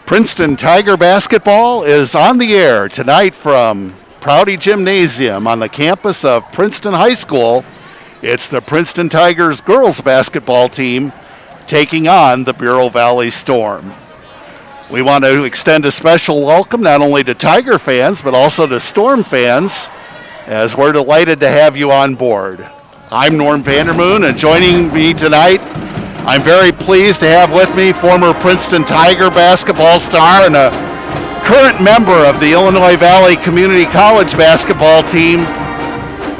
Princeton Tiger basketball is on the air tonight from Prouty Gymnasium on the campus of Princeton High School. It's the Princeton Tigers girls basketball team taking on the Bureau Valley Storm. We want to extend a special welcome not only to Tiger fans but also to Storm fans, as we're delighted to have you on board. I'm Norm Vandermoon, and joining me tonight, I'm very pleased to have with me former Princeton Tiger basketball star and a current member of the Illinois Valley Community College basketball team,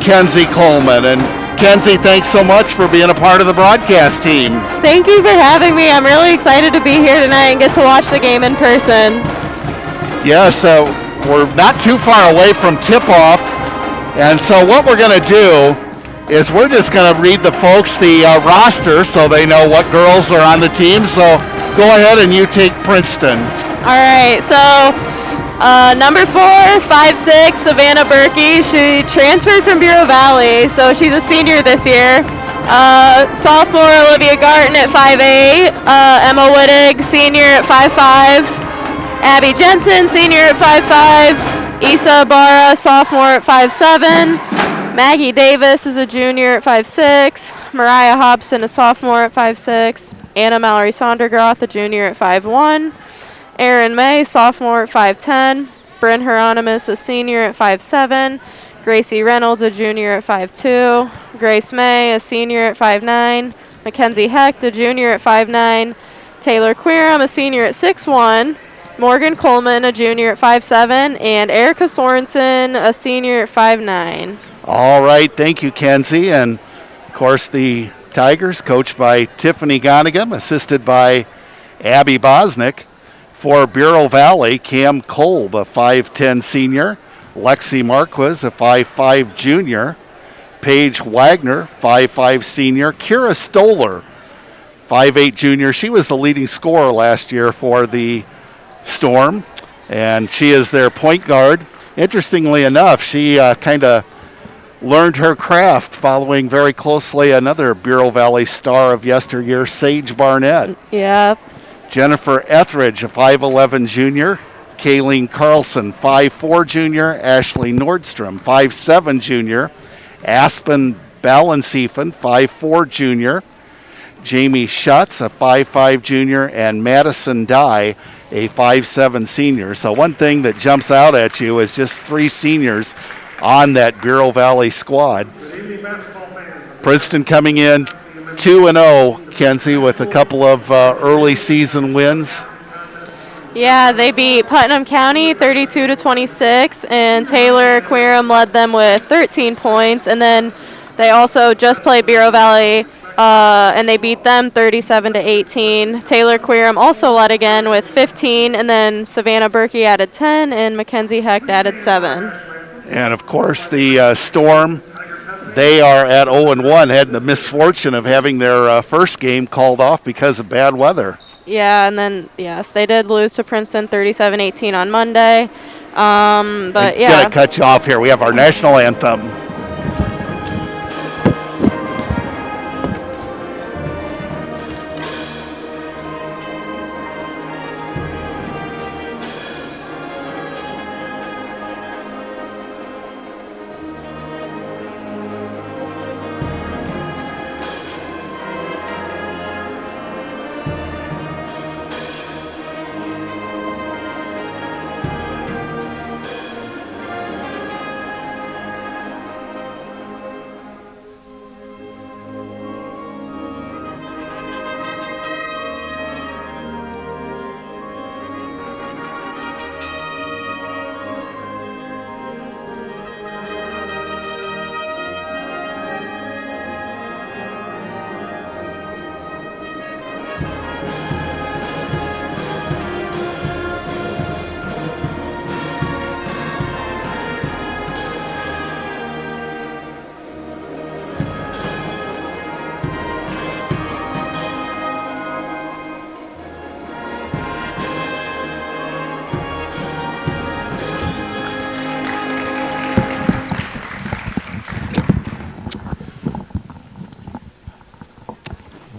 Kenzie Coleman. And Kenzie, thanks so much for being a part of the broadcast team. Thank you for having me. I'm really excited to be here tonight and get to watch the game in person. Yeah, so we're not too far away from tip-off, and so what we're going to do is we're just going to read the folks the roster so they know what girls are on the team. So go ahead and you take Princeton. All right, so number 4, 5'6", Savannah Berkey. She transferred from Bureau Valley, so she's a senior this year. Sophomore Olivia Garten at 5'8", Emma Wittig, senior at 5'5", Abby Jensen, senior at 5'5", Issa Barra, sophomore at 5'7", Maggie Davis is a junior at 5'6", Mariah Hobson, a sophomore at 5'6", Anna Mallory Sondergroth, a junior at 5'1", Erin May, sophomore at 5'10", Bryn Hieronymus, a senior at 5'7", Gracie Reynolds, a junior at 5'2", Grace May, a senior at 5'9", Mackenzie Hecht, a junior at 5'9", Taylor Queeram, a senior at 6'1", Morgan Coleman, a junior at 5'7", and Erica Sorensen, a senior at 5'9". All right, thank you, Kenzie. And, of course, the Tigers, coached by Tiffany Gonigam, assisted by Abby Bosnick. For Bureau Valley, Cam Kolb, a 5'10 senior, Lexi Marquez, a 5'5 junior, Paige Wagner, 5'5 senior, Kira Stoller, 5'8 junior. She was the leading scorer last year for the Storm, and she is their point guard. Interestingly enough, she kind of learned her craft following very closely another Bureau Valley star of yesteryear, Sage Barnett. Yep. Jennifer Etheridge, a 5'11 junior. Kayleen Carlson, 5'4 junior. Ashley Nordstrom, 5'7 junior. Aspen Ballensiefen, 5'4 junior. Jamie Schutz, a 5'5 junior. And Madison Dye, a 5'7 senior. So one thing that jumps out at you is just 3 seniors on that Bureau Valley squad. Princeton coming in 2-0, Kenzie, with a couple of early season wins. Yeah, they beat Putnam County 32-26, and Taylor Queeram led them with 13 points. And then they also just played Bureau Valley, and they beat them 37-18. Taylor Queeram also led again with 15, and then Savannah Berkey added 10, and Mackenzie Hecht added 7. And, of course, the Storm, they are at 0-1, had the misfortune of having their first game called off because of bad weather. Yeah, and then, yes, they did lose to Princeton 37-18 on Monday. But, yeah. Going to cut you off here. We have our national anthem.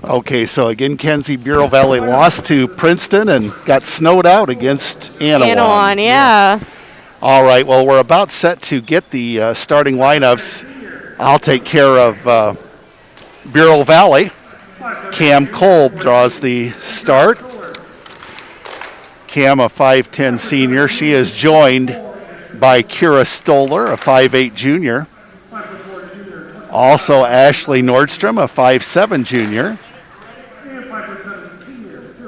Okay, so again, Kenzie, Bureau Valley lost to Princeton and got snowed out against Anawan. Yeah. All right, well, we're about set to get the starting lineups. I'll take care of Bureau Valley. Cam Kolb draws the start. Cam, a 5'10 senior. She is joined by Kira Stoller, a 5'8 junior. Also Ashley Nordstrom, a 5'7 junior.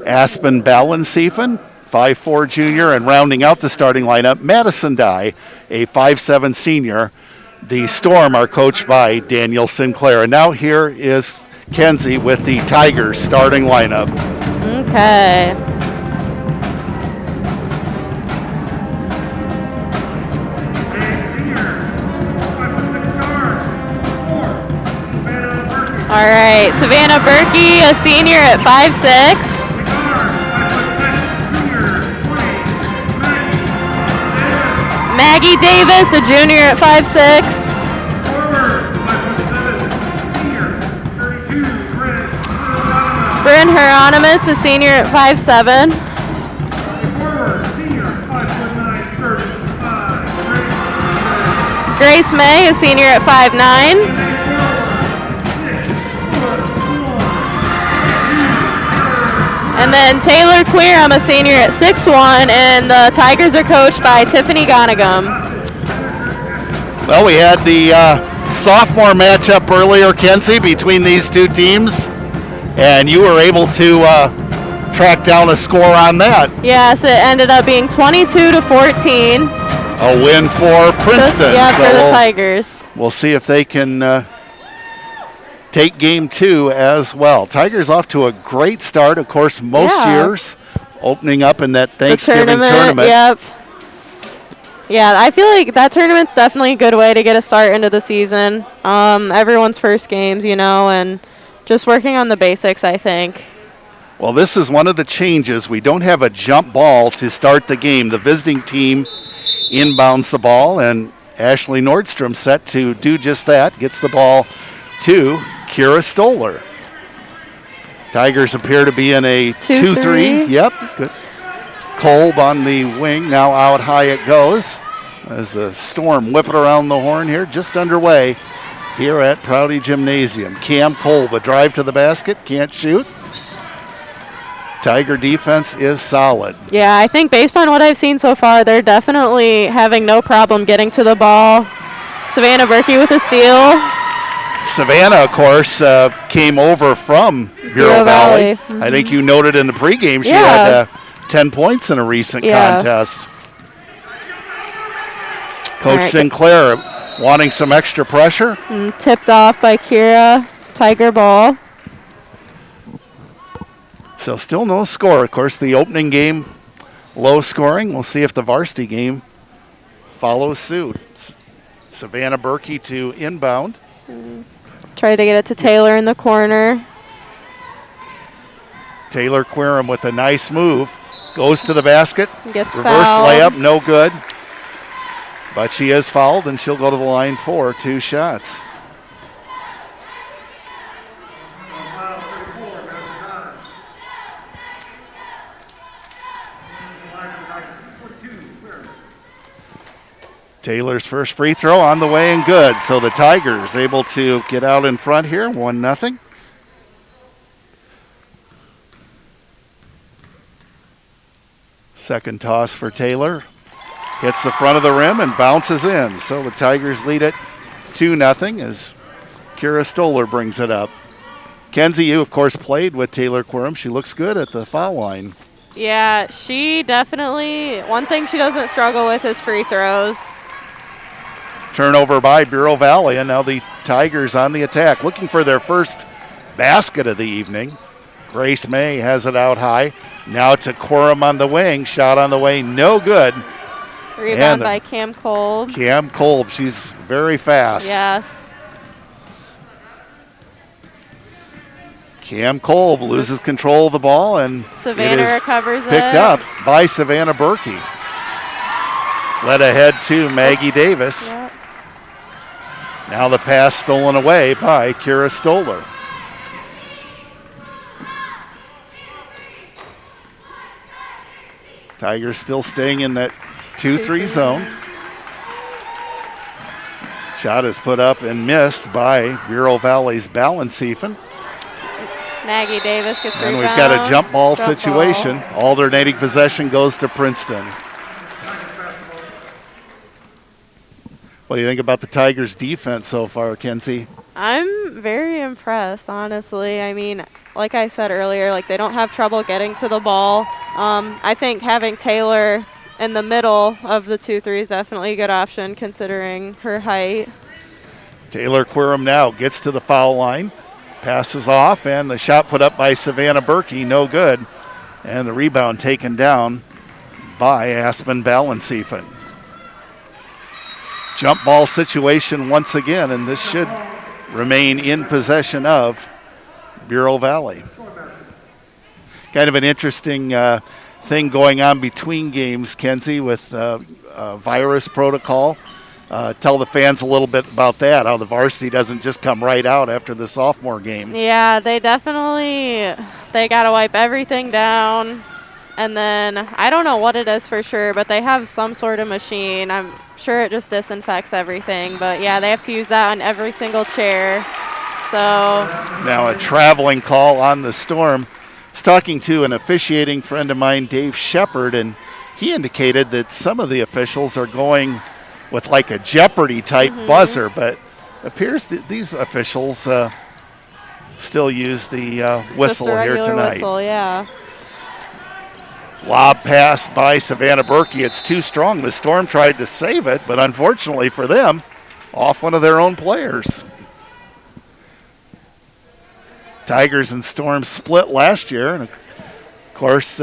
Aspen Ballensiefen, 5'4 junior, and rounding out the starting lineup, Madison Dye, a 5'7 senior. The Storm are coached by Daniel Sinclair. And now here is Kenzie with the Tigers starting lineup. Okay. All right, Savannah Berkey, a senior at 5'6". Maggie Davis, a junior at 5'6". Bryn Hieronymus, a senior at 5'7". Grace May, a senior at 5'9". And then Taylor Queerum, a senior at 6'1", and the Tigers are coached by Tiffany Gonagum. Well, we had the sophomore matchup earlier, Kenzie, between these two teams, and you were able to track down a score on that. Yes, it ended up being 22-14. A win for Princeton. For the Tigers. We'll see if they can take game 2 as well. Tigers off to a great start. Of course, most years opening up in that Thanksgiving tournament. Yep. Yeah, I feel like that tournament's definitely a good way to get a start into the season. Everyone's first games, and just working on the basics, I think. Well, this is one of the changes. We don't have a jump ball to start the game. The visiting team inbounds the ball, and Ashley Nordstrom set to do just that. Gets the ball to Kira Stoller. Tigers appear to be in a 2-3. Yep. Good. Kolb on the wing. Now out high it goes as the Storm whip it around the horn here. Just underway here at Prouty Gymnasium. Cam Kolb, a drive to the basket. Can't shoot. Tiger defense is solid. Yeah, I think based on what I've seen so far, they're definitely having no problem getting to the ball. Savannah Berkey with a steal. Savannah, of course, came over from Bureau Valley. Mm-hmm. I think you noted in the pregame she had 10 points in a recent contest. Coach Sinclair wanting some extra pressure. Tipped off by Kira. Tiger ball. So still no score. Of course, the opening game, low scoring. We'll see if the varsity game follows suit. Savannah Berkey to inbound. Try to get it to Taylor in the corner. Taylor Queerum with a nice move. Goes to the basket. Gets reverse fouled. Layup, no good. But she is fouled, and she'll go to the line for 2 shots. Taylor's first free throw on the way and good. So the Tigers able to get out in front here, 1-0. Second toss for Taylor. Hits the front of the rim and bounces in. So the Tigers lead it 2-0 as Kira Stoller brings it up. Kenzie, you, of course, played with Taylor Queerum. She looks good at the foul line. Yeah, she definitely, one thing she doesn't struggle with is free throws. Turnover by Bureau Valley, and now the Tigers on the attack, looking for their first basket of the evening. Grace May has it out high. Now to Queerum on the wing. Shot on the way, no good. Rebound by Cam Kolb. Cam Kolb, she's very fast. Yes. Cam Kolb loses control of the ball, and Savannah recovers it. Picked up by Savannah Berkey. Led ahead to Maggie Davis. Yep. Now the pass stolen away by Kira Stoller. Tigers still staying in that 2-3 zone. Shot is put up and missed by Bureau Valley's Balanciefen. Maggie Davis gets And rebound. we've got a jump ball situation. Alternating possession goes to Princeton. What do you think about the Tigers' defense so far, Kenzie? I'm very impressed, honestly. I mean, like I said earlier, like they don't have trouble getting to the ball. I think having Taylor in the middle of the 2-3 is definitely a good option considering her height. Taylor Quirm now gets to the foul line, passes off, and the shot put up by Savannah Berkey, no good. And the rebound taken down by Aspen Balanciefen. Jump ball situation once again, and this should remain in possession of Bureau Valley. Kind of an interesting thing going on between games, Kenzie, with virus protocol. Tell the fans a little bit about that, how the varsity doesn't just come right out after the sophomore game. Yeah, they got to wipe everything down. And then I don't know what it is for sure, but they have some sort of machine. I'm sure it just disinfects everything. But, yeah, they have to use that on every single chair. So now a traveling call on the Storm. I was talking to an officiating friend of mine, Dave Shepard, and he indicated that some of the officials are going with like a Jeopardy-type buzzer, but it appears that these officials still use the whistle just a here regular tonight. Whistle, yeah. Lob pass by Savannah Berkey. It's too strong. The Storm tried to save it, but unfortunately for them, off one of their own players. Tigers and Storm split last year, and of course,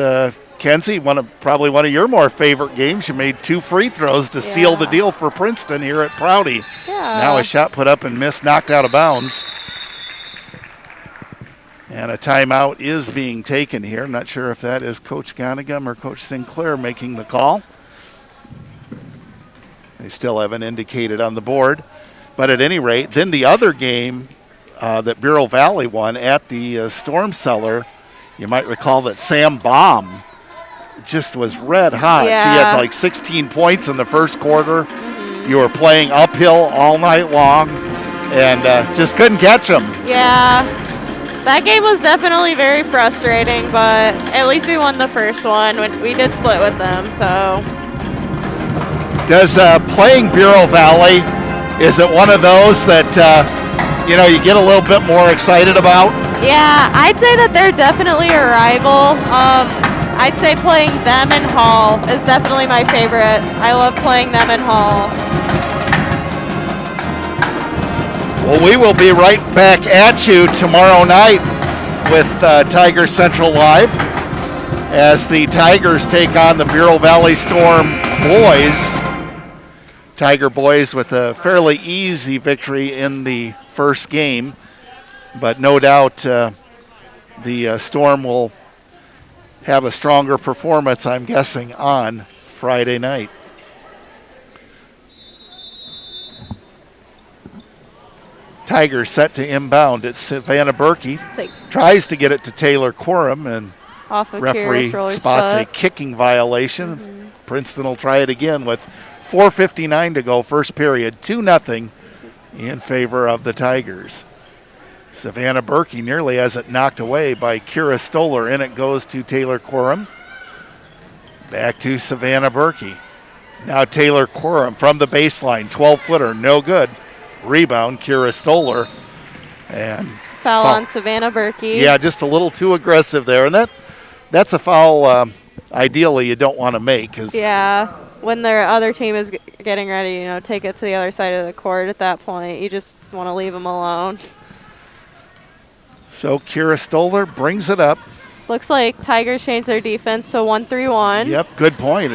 Kenzie, probably one of your more favorite games. You made 2 free throws to seal the deal for Princeton here at Prouty. Yeah. Now a shot put up and missed, knocked out of bounds. And a timeout is being taken here. I'm not sure if that is Coach Gonigam or Coach Sinclair making the call. They still haven't indicated on the board. But at any rate, then the other game that Bureau Valley won at the Storm Cellar, you might recall that Sam Baum just was red hot. Yeah. She had like 16 points in the first quarter. You were playing uphill all night long and just couldn't catch them. Yeah. That game was definitely very frustrating, but at least we won the first one. We did split with them, so. Does playing Bureau Valley, is it one of those that, you get a little bit more excited about? Yeah, I'd say that they're definitely a rival. I'd say playing them in Hall is definitely my favorite. I love playing them in Hall. Well, we will be right back at you tomorrow night with Tiger Central Live as the Tigers take on the Bureau Valley Storm boys. Tiger boys with a fairly easy victory in the first game, but no doubt the Storm will have a stronger performance, I'm guessing, on Friday night. Tigers set to inbound. It's Savannah Berkey. Tries to get it to Taylor Quorum, and off of referee spots a kicking violation. Princeton will try it again with 4:59 to go, first period, 2-0 in favor of the Tigers. Savannah Berkey nearly has it knocked away by Kira Stoller. In it goes to Taylor Quorum. Back to Savannah Berkey. Now Taylor Quorum from the baseline, 12-footer, no good. Rebound, Kira Stoller. And foul on Savannah Berkey. Yeah, just a little too aggressive there. And that's a foul ideally you don't want to make. Yeah, when their other team is getting ready, take it to the other side of the court at that point. You just want to leave them alone. So Kira Stoller brings it up. Looks like Tigers changed their defense to 1-3-1. Yep, good point.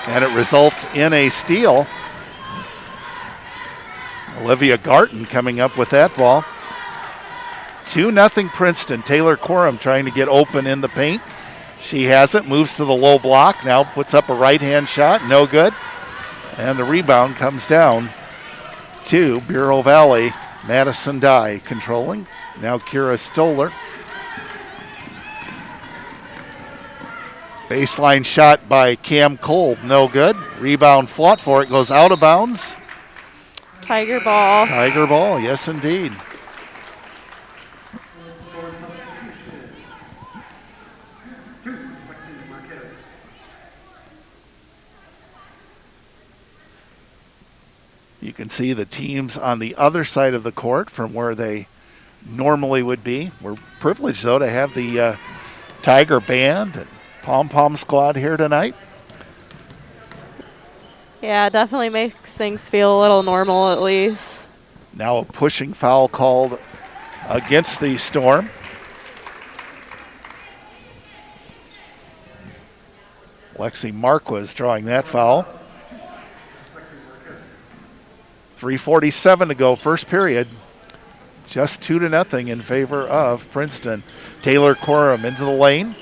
And it results in a steal. Olivia Garton coming up with that ball. 2-0 Princeton. Taylor Quorum trying to get open in the paint. She has it, moves to the low block, now puts up a right-hand shot, no good. And the rebound comes down to Bureau Valley. Madison Dye controlling. Now Kira Stoller. Baseline shot by Cam Cole, no good. Rebound fought for, it goes out of bounds. Tiger ball. Tiger ball, yes indeed. You can see the teams on the other side of the court from where they normally would be. We're privileged, though, to have the Tiger Band and Pom-Pom Squad here tonight. Yeah, it definitely makes things feel a little normal at least. Now a pushing foul called against the Storm. Lexi Marquez drawing that foul. 3:47 to go, first period. Just 2-0 in favor of Princeton. Taylor Quorum into the lane.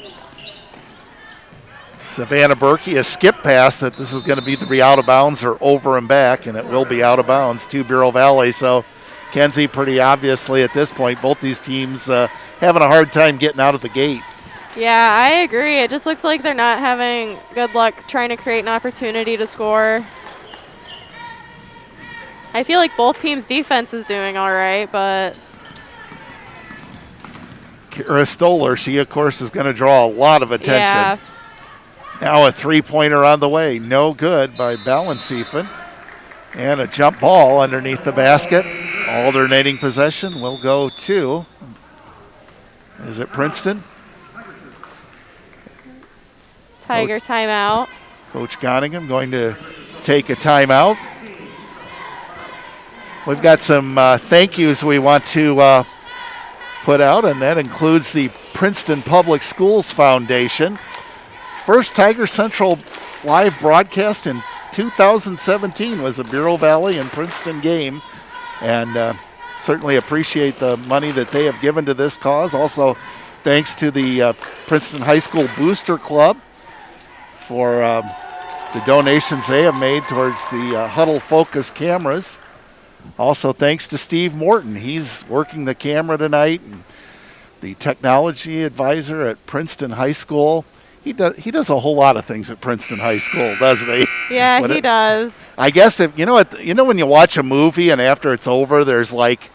Savannah Berkey, a skip pass that this is going to be the out of bounds or over and back, and it will be out of bounds to Bureau Valley. So, Kenzie, pretty obviously at this point, both these teams having a hard time getting out of the gate. Yeah, I agree. It just looks like they're not having good luck trying to create an opportunity to score. I feel like both teams' defense is doing all right, but... Kira Stoller, she, of course, is going to draw a lot of attention. Yeah. Now a three-pointer on the way. No good by Balanciefen. And a jump ball underneath the basket. Alternating possession will go to, is it Princeton? Tiger timeout. Coach Goningham going to take a timeout. We've got some thank yous we want to put out, and that includes the Princeton Public Schools Foundation. First Tiger Central live broadcast in 2017 was a Bureau Valley and Princeton game, and certainly appreciate the money that they have given to this cause. Also, thanks to the Princeton High School Booster Club for the donations they have made towards the Huddle Focus cameras. Also, thanks to Steve Morton. He's working the camera tonight, and the technology advisor at Princeton High School. He does a whole lot of things at Princeton High School, doesn't he? Yeah, he does. I guess if when you watch a movie and after it's over, there's like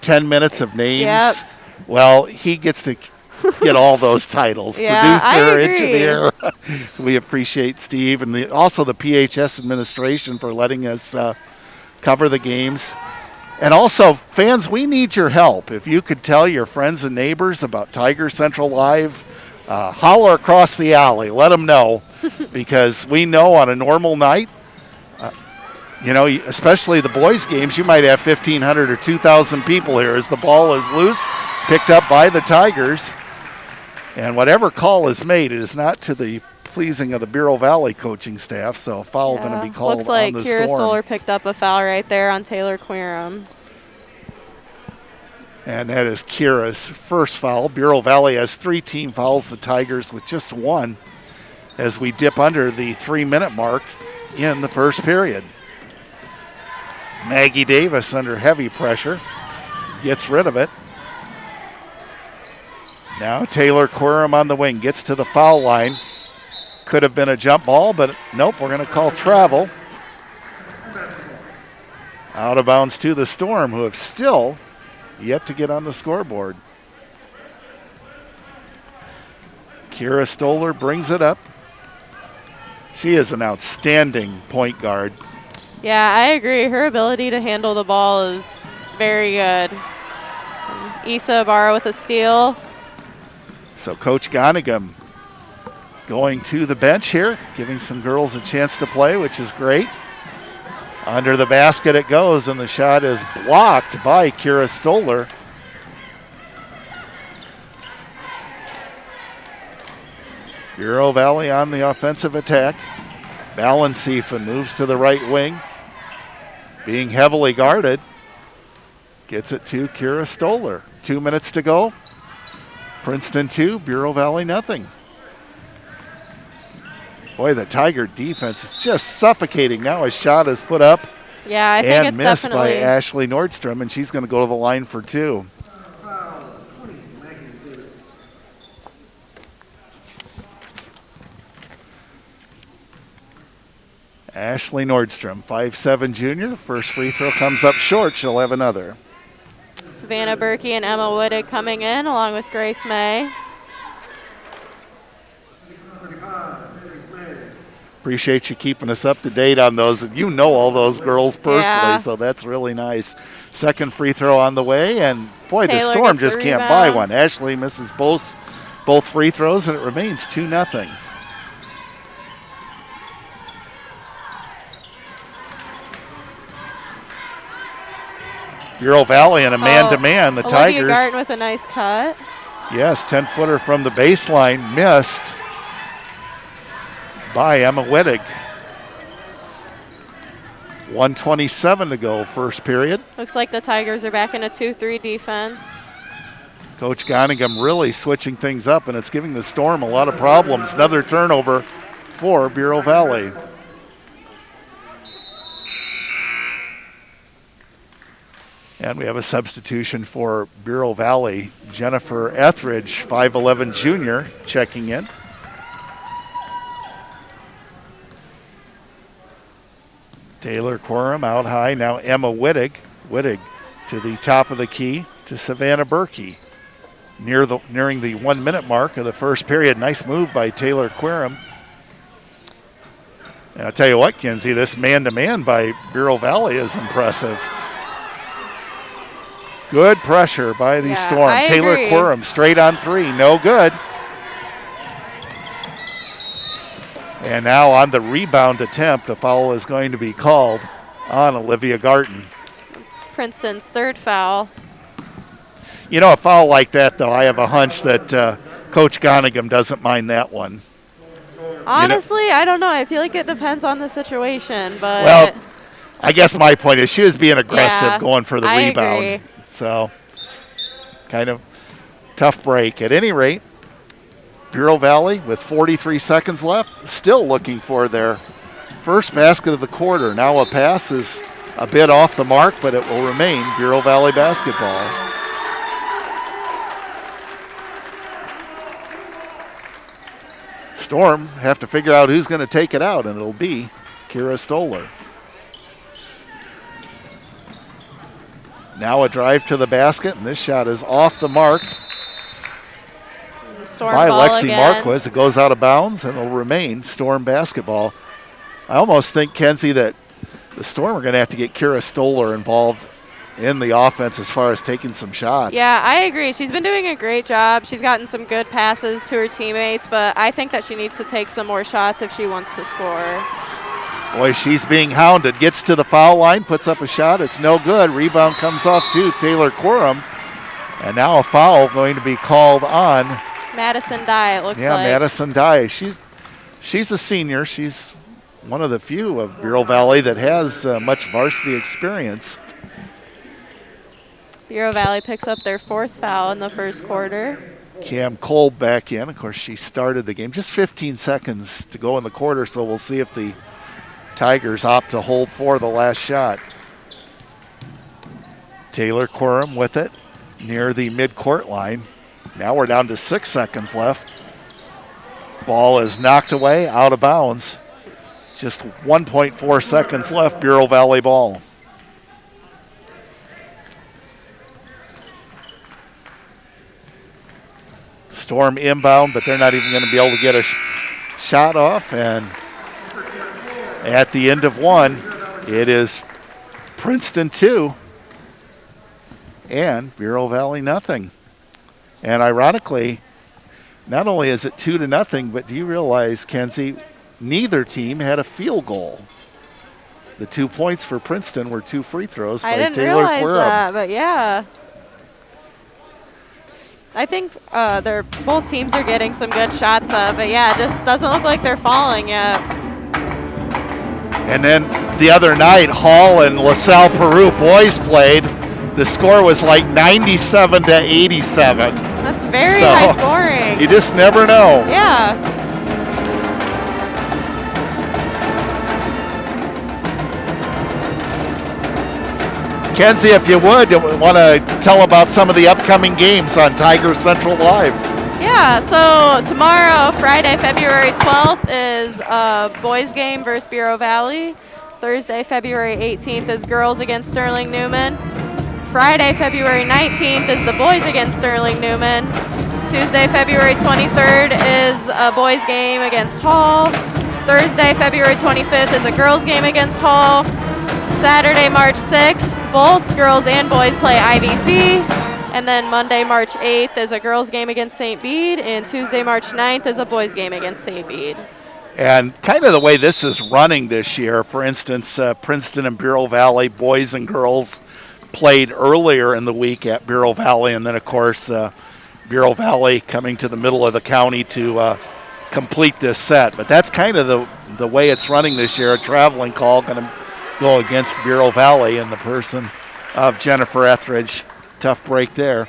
10 minutes of names. Yep. Well, he gets to get all those titles. Yeah, Producer, I agree. engineer. We appreciate Steve and also the PHS administration for letting us cover the games. And also, fans, we need your help. If you could tell your friends and neighbors about Tiger Central Live, holler across the alley. Let them know, because we know on a normal night, especially the boys' games, you might have 1,500 or 2,000 people here as the ball is loose, picked up by the Tigers. And whatever call is made, it is not to the pleasing of the Bureau Valley coaching staff, so a foul going to be called looks like on the Kira Storm. Solar picked up a foul right there on Taylor Quorum. And that is Kira's first foul. Bureau Valley has 3 team fouls, the Tigers with just 1, as we dip under the 3-minute mark in the first period. Maggie Davis under heavy pressure, gets rid of it. Now Taylor Quorum on the wing, gets to the foul line. Could have been a jump ball, but nope, we're going to call travel. Out of bounds to the Storm, who have still yet to get on the scoreboard. Kira Stoller brings it up. She is an outstanding point guard. Yeah, I agree. Her ability to handle the ball is very good. Issa Ibarra with a steal. So Coach Goningham going to the bench here, giving some girls a chance to play, which is great. Under the basket it goes, and the shot is blocked by Kira Stoller. Bureau Valley on the offensive attack. Balanciefen moves to the right wing, being heavily guarded. Gets it to Kira Stoller. 2 minutes to go. Princeton 2, Bureau Valley nothing. Boy, the Tiger defense is just suffocating. Now a shot is put up Yeah, I think and it's missed definitely. by Ashley Nordstrom, and she's going to go to the line for 2. Ashley Nordstrom, 5'7" junior. First free throw comes up short. She'll have another. Savannah Berkey and Emma Wittig coming in along with Grace May. Appreciate you keeping us up to date on those. You know all those girls personally, Yeah. so that's really nice. Second free throw on the way, and boy, Taylor the Storm gets the just can't buy rebound. one. Ashley misses both free throws, and it remains 2-0. Bureau Valley in a man-to-man. The Olivia Tigers. Garten with a nice cut. Yes, 10-footer from the baseline, missed by Emma Wittig. 1:27 to go, first period. Looks like the Tigers are back in a 2-3 defense. Coach Gonningham really switching things up, and it's giving the Storm a lot of problems. Another turnover for Bureau Valley. And we have a substitution for Bureau Valley. Jennifer Etheridge, 5'11" junior, checking in. Taylor Quorum out high. Now Emma Wittig. Wittig to the top of the key to Savannah Berkey. Nearing the 1 minute mark of the first period. Nice move by Taylor Quorum. And I'll tell you what, Kenzie, this man-to-man by Bureau Valley is impressive. Good pressure by the Storm. I Taylor agree. Quorum straight on three. No good. And now on the rebound attempt, a foul is going to be called on Olivia Garten. It's Princeton's third foul. You know, a foul like that, though, I have a hunch that Coach Gonningham doesn't mind that one. Honestly, I don't know. I feel like it depends on the situation, but Well, I guess my point is she was being aggressive Yeah, going for the I rebound. agree. So, kind of tough break. At any rate, Bureau Valley with 43 seconds left, still looking for their first basket of the quarter. Now a pass is a bit off the mark, but it will remain Bureau Valley basketball. Storm have to figure out who's going to take it out, and it'll be Kira Stoller. Now a drive to the basket, and this shot is off the mark Storm by ball Lexi again. Marquez. It goes out of bounds, and it'll remain Storm basketball. I almost think, Kenzie, that the Storm are going to have to get Kira Stoller involved in the offense as far as taking some shots. Yeah, I agree. She's been doing a great job. She's gotten some good passes to her teammates, but I think that she needs to take some more shots if she wants to score. Boy, she's being hounded. Gets to the foul line, puts up a shot. It's no good. Rebound comes off to Taylor Quorum. And now a foul going to be called on Madison Dye, it looks like. Madison Dye. She's a senior. She's one of the few of Bureau Valley that has much varsity experience. Bureau Valley picks up their fourth foul in the first quarter. Cam Cole back in. Of course, she started the game. Just 15 seconds to go in the quarter, so we'll see if the Tigers opt to hold for the last shot. Taylor Quorum with it near the midcourt line. Now we're down to 6 seconds left. Ball is knocked away, out of bounds. Just 1.4 seconds left, Bureau Valley ball. Storm inbound, but they're not even going to be able to get a shot off. And at the end of one, it is Princeton 2 and Bureau Valley nothing. And ironically, not only is it 2-0, but do you realize, Kenzie, neither team had a field goal. The 2 points for Princeton were 2 free throws by I didn't Taylor realize Quorum. that, but yeah. I think both teams are getting some good shots up, but yeah, it just doesn't look like they're falling yet. And then the other night, Hall and LaSalle Peru boys played. The score was like 97-87. That's very So, high scoring. You just never know. Yeah. Kenzie, if you would, want to tell about some of the upcoming games on Tiger Central Live. Yeah, so tomorrow, Friday, February 12th, is boys game versus Bureau Valley. Thursday, February 18th, is girls against Sterling Newman. Friday, February 19th, is the boys against Sterling Newman. Tuesday, February 23rd, is a boys game against Hall. Thursday, February 25th, is a girls game against Hall. Saturday, March 6th, both girls and boys play IVC. And then Monday, March 8th, is a girls game against St. Bede. And Tuesday, March 9th, is a boys game against St. Bede. And kind of the way this is running this year, for instance, Princeton and Bureau Valley, boys and girls, played earlier in the week at Bureau Valley. And then, of course, Bureau Valley coming to the middle of the county to complete this set. But that's kind of the way it's running this year. A traveling call going to go against Bureau Valley in the person of Jennifer Etheridge. Tough break there.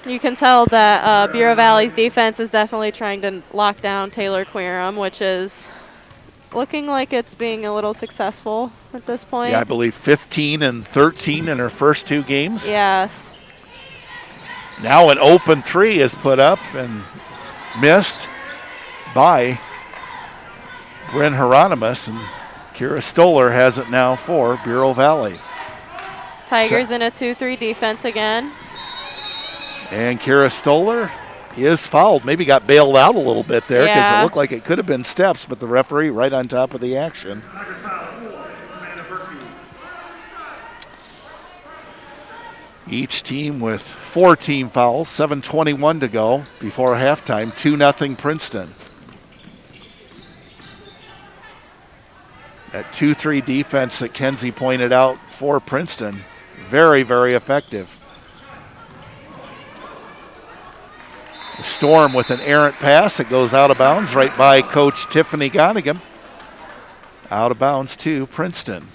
You can tell that Bureau Valley's defense is definitely trying to lock down Taylor Quirum, which is looking like it's being a little successful at this point. Yeah, I believe 15 and 13 in her first two games. Yes. Now an open three is put up and missed by Bryn Hieronymus, and Kira Stoller has it now for Bureau Valley. Tigers in a 2-3 defense again. And Kira Stoller is fouled. Maybe got bailed out a little bit there because it looked like it could have been steps, but the referee right on top of the action. Each team with 4 team fouls, 7:21 to go before halftime, 2-0 Princeton. That 2-3 defense that Kenzie pointed out for Princeton, very, very effective. Storm with an errant pass. It goes out of bounds right by Coach Tiffany Gonigan. Out of bounds to Princeton.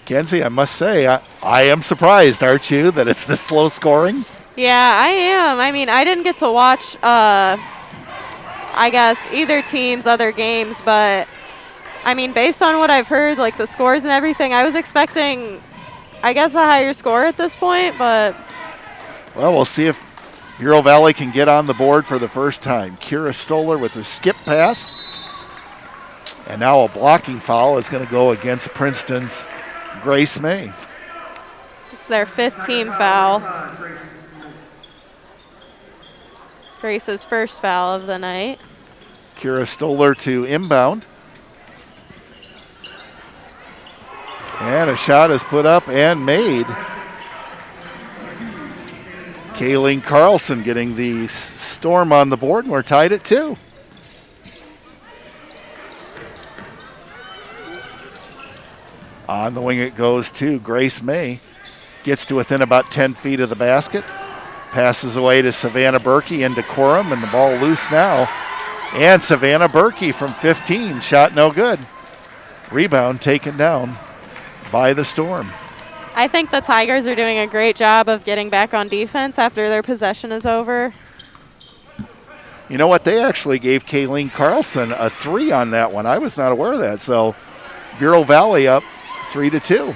Kenzie, I must say, I am surprised, aren't you, that it's this low scoring? Yeah, I am. I mean, I didn't get to watch, I guess, either team's other games, but, I mean, based on what I've heard, like the scores and everything, I was expecting, I guess, a higher score at this point, but. Well, we'll see if Bureau Valley can get on the board for the first time. Kira Stoller with a skip pass. And now a blocking foul is going to go against Princeton's Grace May. It's their 5th team foul. Grace's first foul of the night. Kira Stoller to inbound. And a shot is put up and made. Kayleen Carlson getting the Storm on the board, and we're tied at 2. On the wing it goes to Grace May. Gets to within about 10 feet of the basket. Passes away to Savannah Berkey into Quorum, and the ball loose now. And Savannah Berkey from 15. Shot no good. Rebound taken down by the Storm. I think the Tigers are doing a great job of getting back on defense after their possession is over. You know what? They actually gave Kayleen Carlson a 3 on that one. I was not aware of that. So Bureau Valley up 3-2.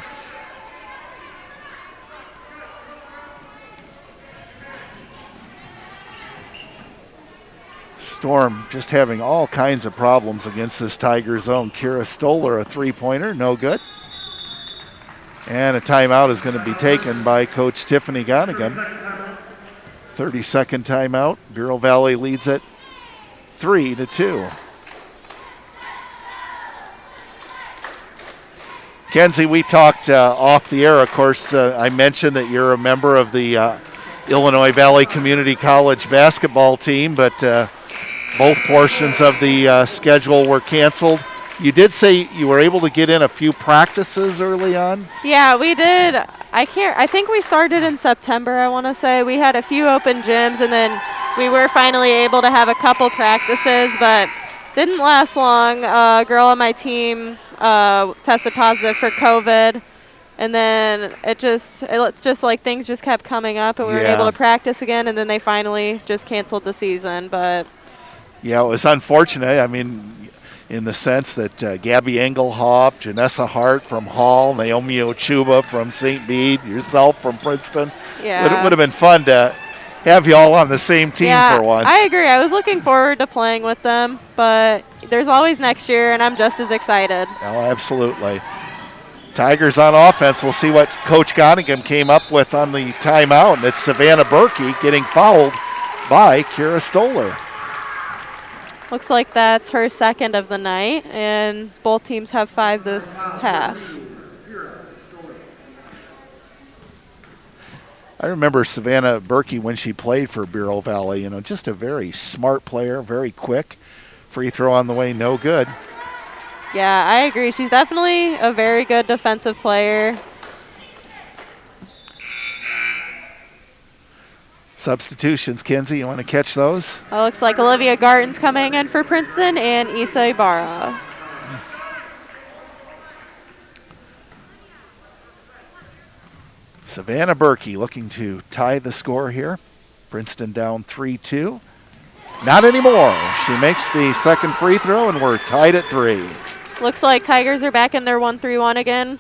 Storm just having all kinds of problems against this Tiger zone. Kira Stoller, a 3-pointer, no good. And a timeout is going to be taken by Coach Tiffany Gonigan. 30-second timeout. Bureau Valley leads it 3-2. Kenzie, we talked off the air. Of course, I mentioned that you're a member of the Illinois Valley Community College basketball team, but both portions of the schedule were canceled. You did say you were able to get in a few practices early on? Yeah, we did. I think we started in September, I want to say. We had a few open gyms, and then we were finally able to have a couple practices, but didn't last long. A girl on my team tested positive for COVID, and then it's just like things just kept coming up, and we weren't able to practice again, and then they finally just canceled the season. But yeah, it was unfortunate. I mean, in the sense that Gabby Engelhop, Janessa Hart from Hall, Naomi Ochuba from St. Bede, yourself from Princeton. Yeah. Would have been fun to have you all on the same team for once. I agree. I was looking forward to playing with them, but there's always next year, and I'm just as excited. Oh, absolutely. Tigers on offense. We'll see what Coach Gonigham came up with on the timeout. And it's Savannah Berkey getting fouled by Kira Stoller. Looks like that's her second of the night, and both teams have 5 this half. I remember Savannah Berkey when she played for Bureau Valley. Just a very smart player, very quick. Free throw on the way, no good. Yeah, I agree. She's definitely a very good defensive player. Substitutions, Kenzie, you want to catch those? It looks like Olivia Garton's coming in for Princeton and Isa Ibarra. Savannah Berkey looking to tie the score here. Princeton down 3-2. Not anymore. She makes the second free throw, and we're tied at 3. Looks like Tigers are back in their 1-3-1 again.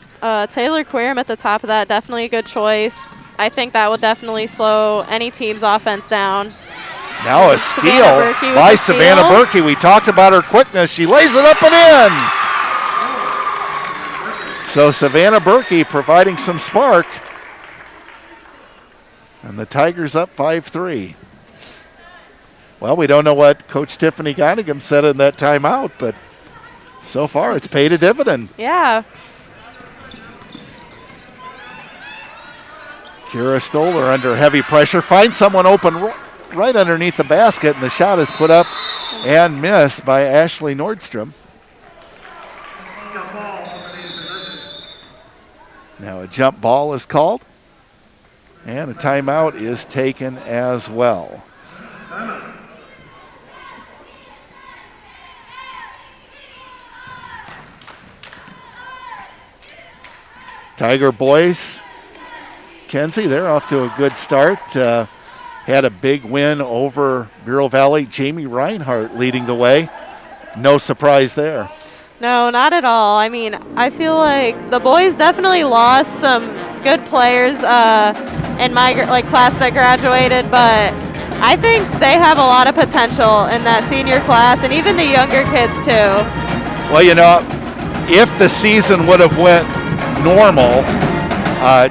Taylor Querim at the top of that, definitely a good choice. I think that will definitely slow any team's offense down. Now a steal by Savannah Berkey. We talked about her quickness. She lays it up and in. So Savannah Berkey providing some spark. And the Tigers up 5-3. Well, we don't know what Coach Tiffany Gonigham said in that timeout, but so far it's paid a dividend. Yeah. Kira Stoller under heavy pressure. Finds someone open right underneath the basket, and the shot is put up and missed by Ashley Nordstrom. Now a jump ball is called, and a timeout is taken as well. Tiger boys, Kenzie, they're off to a good start. Had a big win over Bureau Valley. Jamie Reinhardt leading the way. No surprise there. No, not at all. I mean, I feel like the boys definitely lost some good players in my class that graduated, but I think they have a lot of potential in that senior class, and even the younger kids too. Well, if the season would have went normal,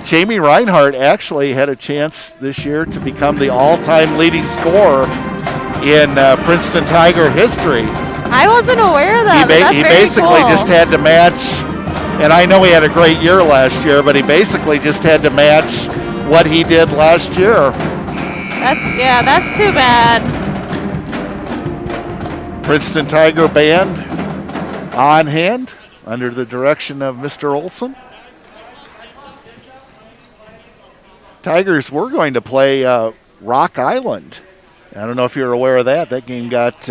Jamie Reinhardt actually had a chance this year to become the all-time leading scorer in Princeton Tiger history. I wasn't aware of that. He basically just had to match, and I know he had a great year last year, but he basically just had to match what he did last year. That's too bad. Princeton Tiger Band on hand under the direction of Mr. Olson. Tigers were going to play Rock Island. I don't know if you're aware of that. That game got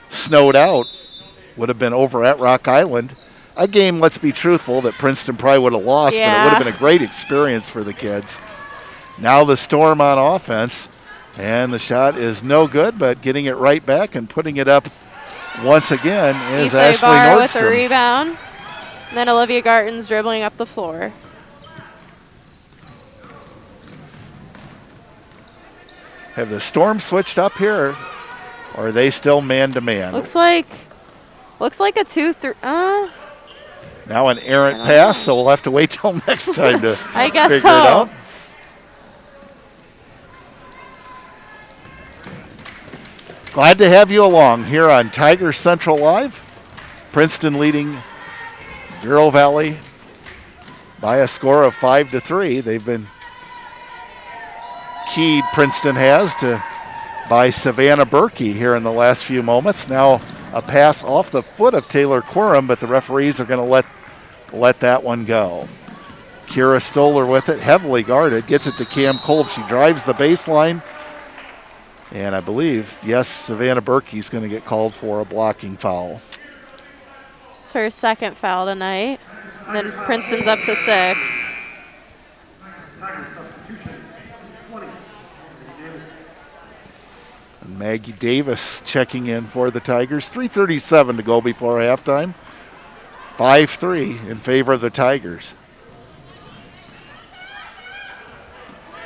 snowed out. Would have been over at Rock Island. A game, let's be truthful, that Princeton probably would have lost, but it would have been a great experience for the kids. Now the Storm on offense, and the shot is no good, but getting it right back and putting it up once again is Ashley Nordstrom. With a rebound. And then Olivia Garton's dribbling up the floor. Have the Storm switched up here, or are they still man-to-man? Looks like a 2-3. Now an errant pass, so we'll have to wait till next time to I guess figure so. it out. Glad to have you along here on Tiger Central Live. Princeton leading Bureau Valley by a score of 5-3. They've been keyed, Princeton has, by Savannah Berkey here in the last few moments. Now a pass off the foot of Taylor Quorum, but the referees are going to let that one go. Kira Stoller with it, heavily guarded, gets it to Cam Kolb. She drives the baseline. And I believe, yes, Savannah Berkey's going to get called for a blocking foul. It's her second foul tonight. And then Princeton's up to 6. Maggie Davis checking in for the Tigers. 3:37 to go before halftime. 5-3 in favor of the Tigers.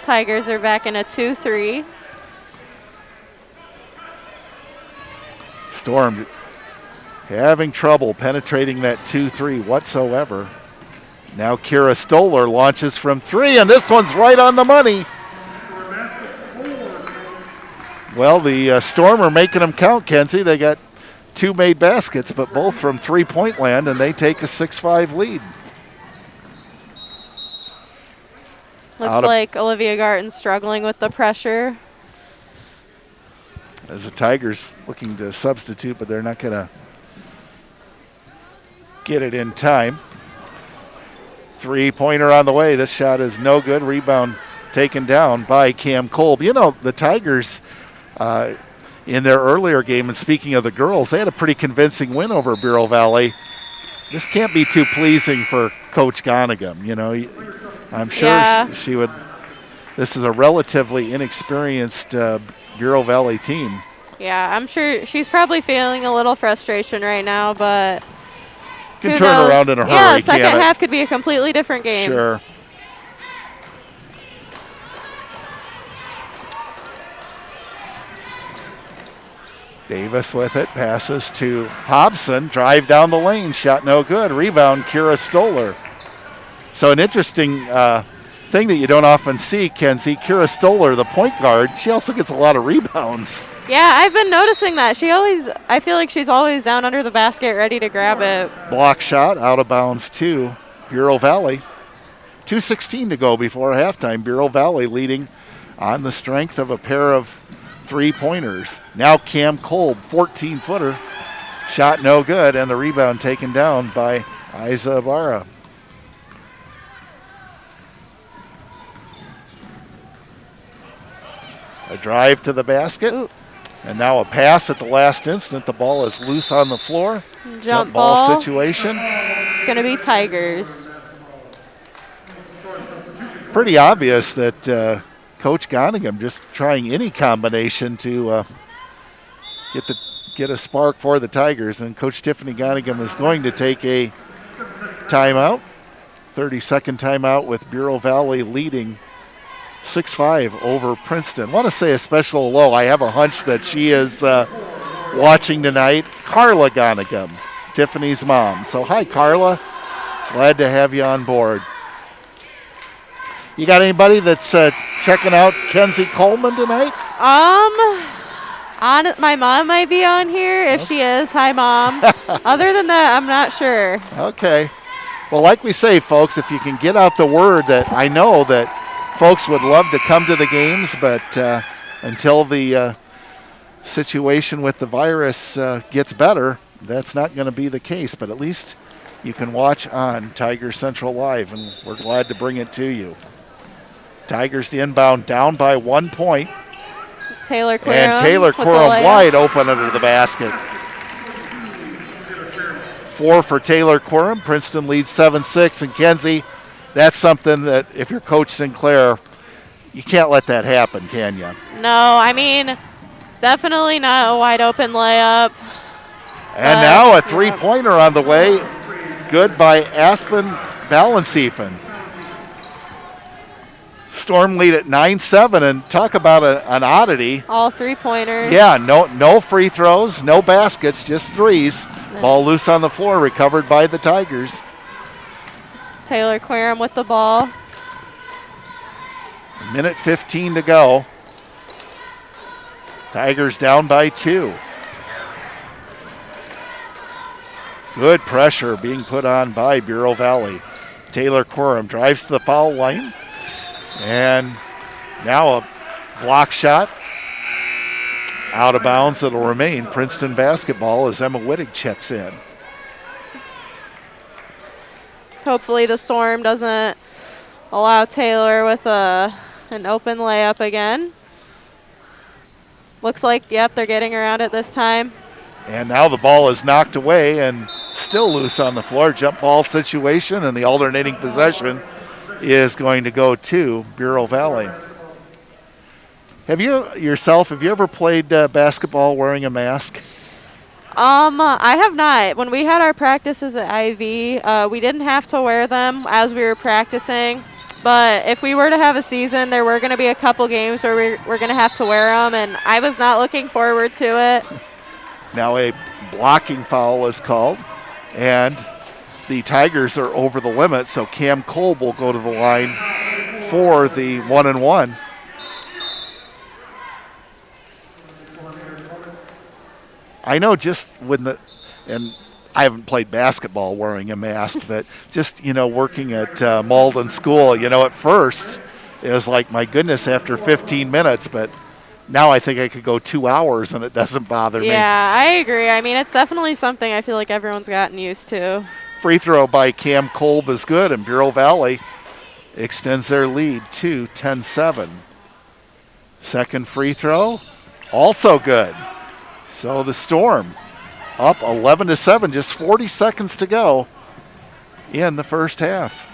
Tigers are back in a 2-3. Storm having trouble penetrating that 2-3 whatsoever. Now Kira Stoller launches from 3, and this one's right on the money. Well, the Storm are making them count, Kenzie. They got 2 made baskets, but both from three-point land, and they take a 6-5 lead. Looks like Olivia Garton's struggling with the pressure. As the Tigers looking to substitute, but they're not going to get it in time. Three-pointer on the way. This shot is no good. Rebound taken down by Cam Kolb. You know, the Tigers, in their earlier game, and speaking of the girls, they had a pretty convincing win over Bureau Valley. This can't be too pleasing for Coach Gonagum. You know, I'm sure she would. This is a relatively inexperienced Bureau Valley team. Yeah, I'm sure she's probably feeling a little frustration right now, but can turn around in a hurry. Yeah, second half could be a completely different game. Sure. Davis with it, passes to Hobson, drive down the lane, shot no good. Rebound, Kira Stoller. So an interesting thing that you don't often see, Kenzie, Kira Stoller, the point guard, she also gets a lot of rebounds. Yeah, I've been noticing that. I feel like she's always down under the basket ready to grab it. Block shot, out of bounds to Bureau Valley. 2:16 to go before halftime. Bureau Valley leading on the strength of a pair of three-pointers. Now Cam Kolb, 14-footer. Shot no good, and the rebound taken down by Isa Ibarra. A drive to the basket. Ooh. And now a pass at the last instant. The ball is loose on the floor. Jump ball situation. It's going to be Tigers. Pretty obvious that Coach Gonagum just trying any combination to get a spark for the Tigers. And Coach Tiffany Gonagum is going to take a timeout. 30-second timeout with Bureau Valley leading 6-5 over Princeton. Want to say a special hello. I have a hunch that she is watching tonight. Carla Gonagum, Tiffany's mom. So hi, Carla. Glad to have you on board. You got anybody that's checking out Kenzie Coleman tonight? My mom might be on here. If she is, hi, Mom. Other than that, I'm not sure. Okay. Well, like we say, folks, if you can get out the word that I know that folks would love to come to the games, but until the situation with the virus gets better, that's not going to be the case. But at least you can watch on Tiger Central Live, and we're glad to bring it to you. Tigers the inbound down by 1 point. Taylor Quorum. And Taylor Quorum wide open under the basket. 4 for Taylor Quorum. Princeton leads 7-6. And Kenzie, that's something that if you're Coach Sinclair, you can't let that happen, can you? No, I mean, definitely not a wide open layup. And now a three-pointer on the way. Good by Aspen Balanciefen. Storm lead at 9-7, and talk about an oddity. All three-pointers. Yeah, no free throws, no baskets, just threes. Ball loose on the floor, recovered by the Tigers. Taylor Quorum with the ball. Minute 15 to go. Tigers down by 2. Good pressure being put on by Bureau Valley. Taylor Quorum drives to the foul line. And now a block shot. Out of bounds, it'll remain Princeton basketball as Emma Wittig checks in. Hopefully the Storm doesn't allow Taylor with an open layup again. Looks like, yep, they're getting around it this time. And now the ball is knocked away and still loose on the floor. Jump ball situation, and the alternating possession is going to go to Bureau Valley. Have you ever played basketball wearing a mask? I have not. When we had our practices at IV, we didn't have to wear them as we were practicing. But if we were to have a season, there were going to be a couple games where we're going to have to wear them, and I was not looking forward to it. Now a blocking foul is called, and the Tigers are over the limit, so Cam Kolb will go to the line for the 1-and-1. I know just and I haven't played basketball wearing a mask, but just, working at Malden School, at first it was like, my goodness, after 15 minutes, but now I think I could go 2 hours and it doesn't bother me. Yeah, I agree. I mean, it's definitely something I feel like everyone's gotten used to. Free throw by Cam Kolb is good, and Bureau Valley extends their lead to 10-7. Second free throw, also good. So the Storm up 11-7, just 40 seconds to go in the first half.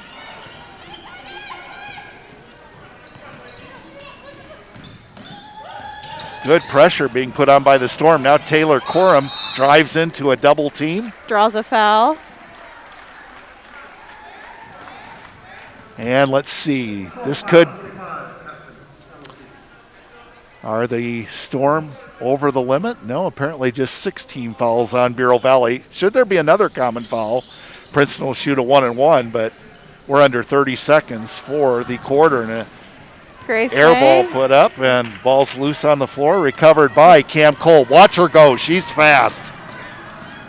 Good pressure being put on by the Storm. Now Taylor Corum drives into a double team. Draws a foul. And let's see, are the Storm over the limit? No, apparently just 16 fouls on Bureau Valley. Should there be another common foul, Princeton will shoot a 1-and-1, but we're under 30 seconds for the quarter. And a air ball put up, and ball's loose on the floor, recovered by Cam Kolb. Watch her go, she's fast.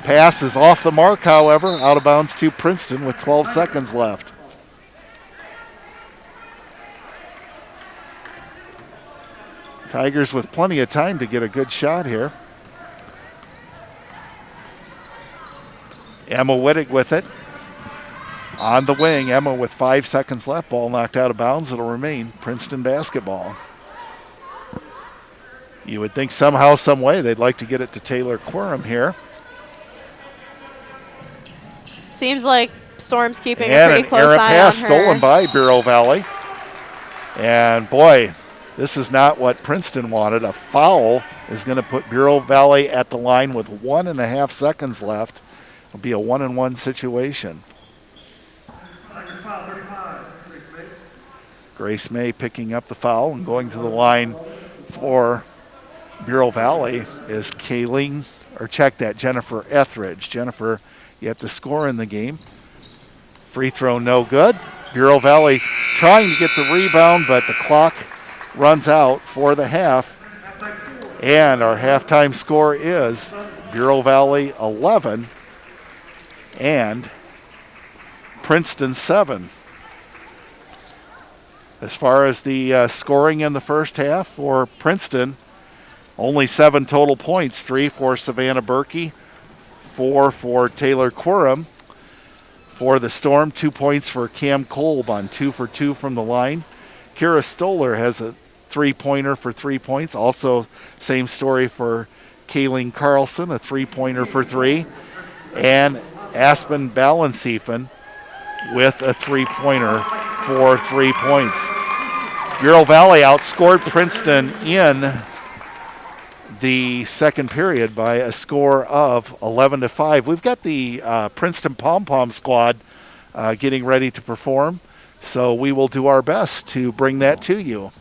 Pass is off the mark, however, out of bounds to Princeton with 12 seconds left. Tigers with plenty of time to get a good shot here. Emma Wittig with it. On the wing, Emma with 5 seconds left. Ball knocked out of bounds. It'll remain Princeton basketball. You would think somehow, some way, they'd like to get it to Taylor Corum here. Seems like Storm's keeping a pretty close eye on her. And an errant pass stolen by Bureau Valley. And boy, this is not what Princeton wanted. A foul is going to put Bureau Valley at the line with 1.5 seconds left. It'll be a 1-and-1 situation. Grace May picking up the foul and going to the line for Bureau Valley is Jennifer Etheridge. Jennifer, you have to score in the game. Free throw no good. Bureau Valley trying to get the rebound, but the clock runs out for the half. And our halftime score is Bureau Valley 11 and Princeton 7. As far as the scoring in the first half for Princeton, only 7 total points, 3 for Savannah Berkey, 4 for Taylor Corum. For the Storm, 2 points for Cam Kolb on 2 for 2 from the line. Kira Stoller has a 3-pointer for 3 points. Also, same story for Kayleen Carlson, a 3-pointer for 3. And Aspen Ballensiefen with a 3-pointer for 3 points. Bureau Valley outscored Princeton in the second period by a score of 11-5. We've got the Princeton Pom-Pom squad getting ready to perform, so we will do our best to bring that to you.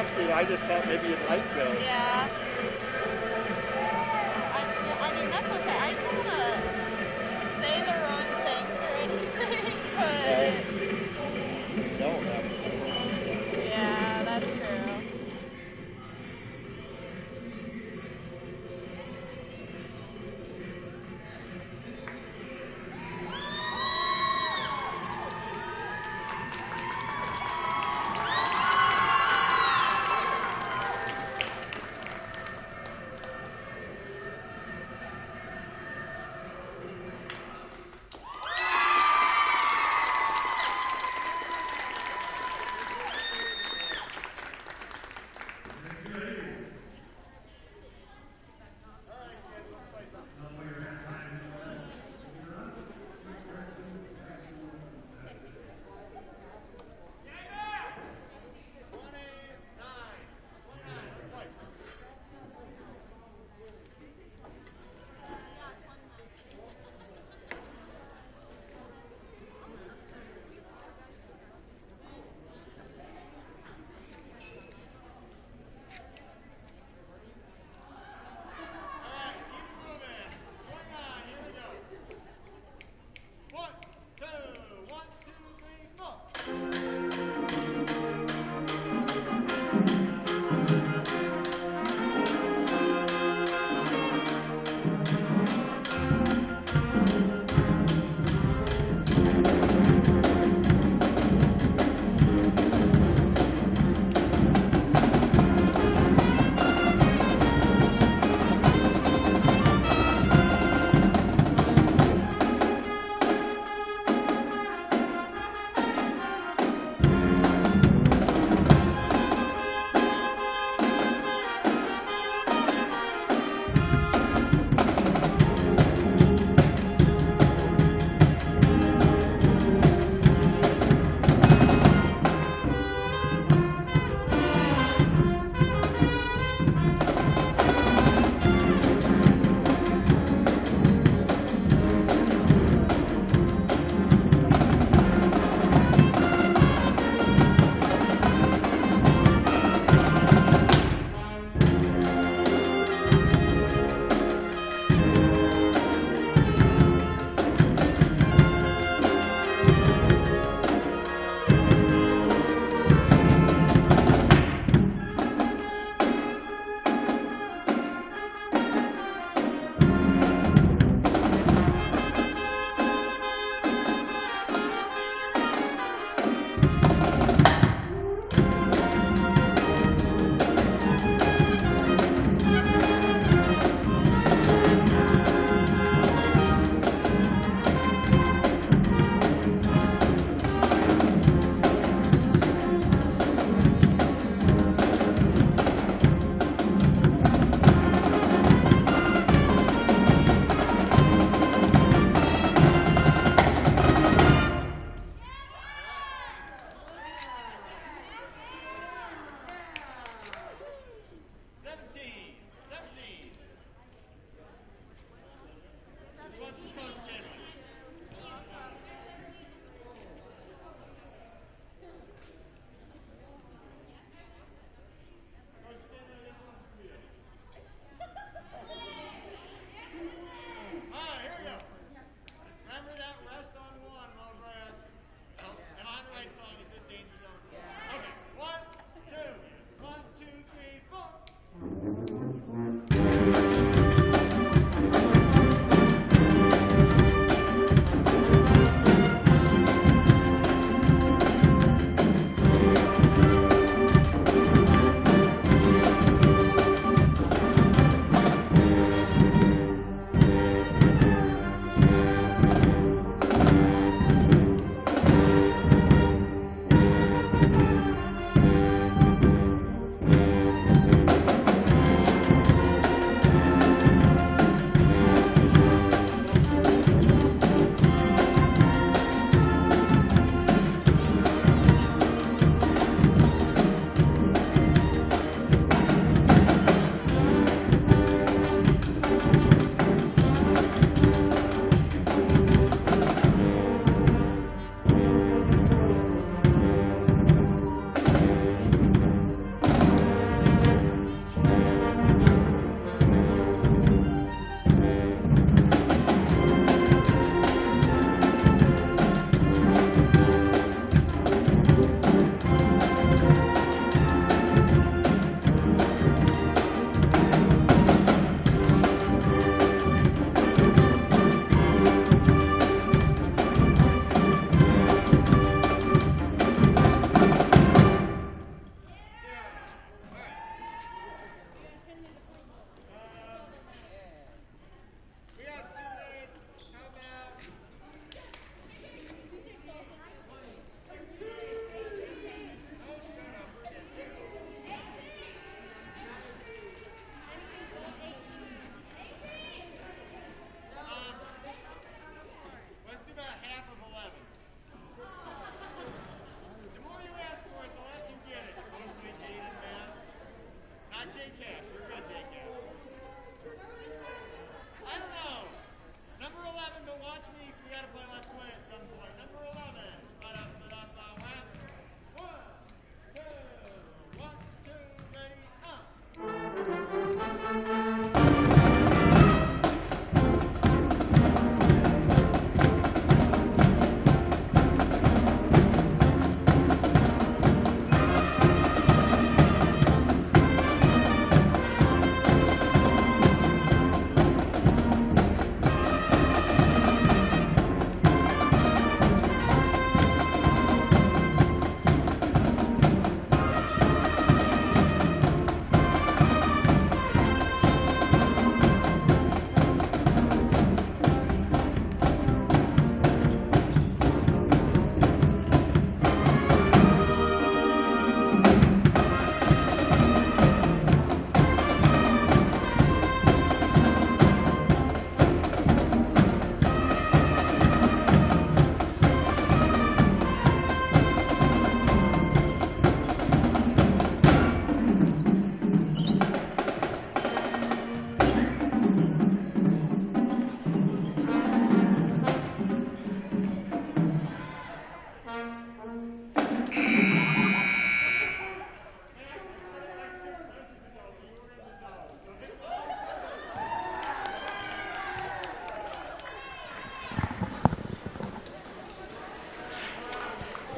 have to. I just thought maybe you'd like to. Yeah. I mean, that's okay. I just don't want to say the wrong things or anything, but... No, that's yeah, that's true.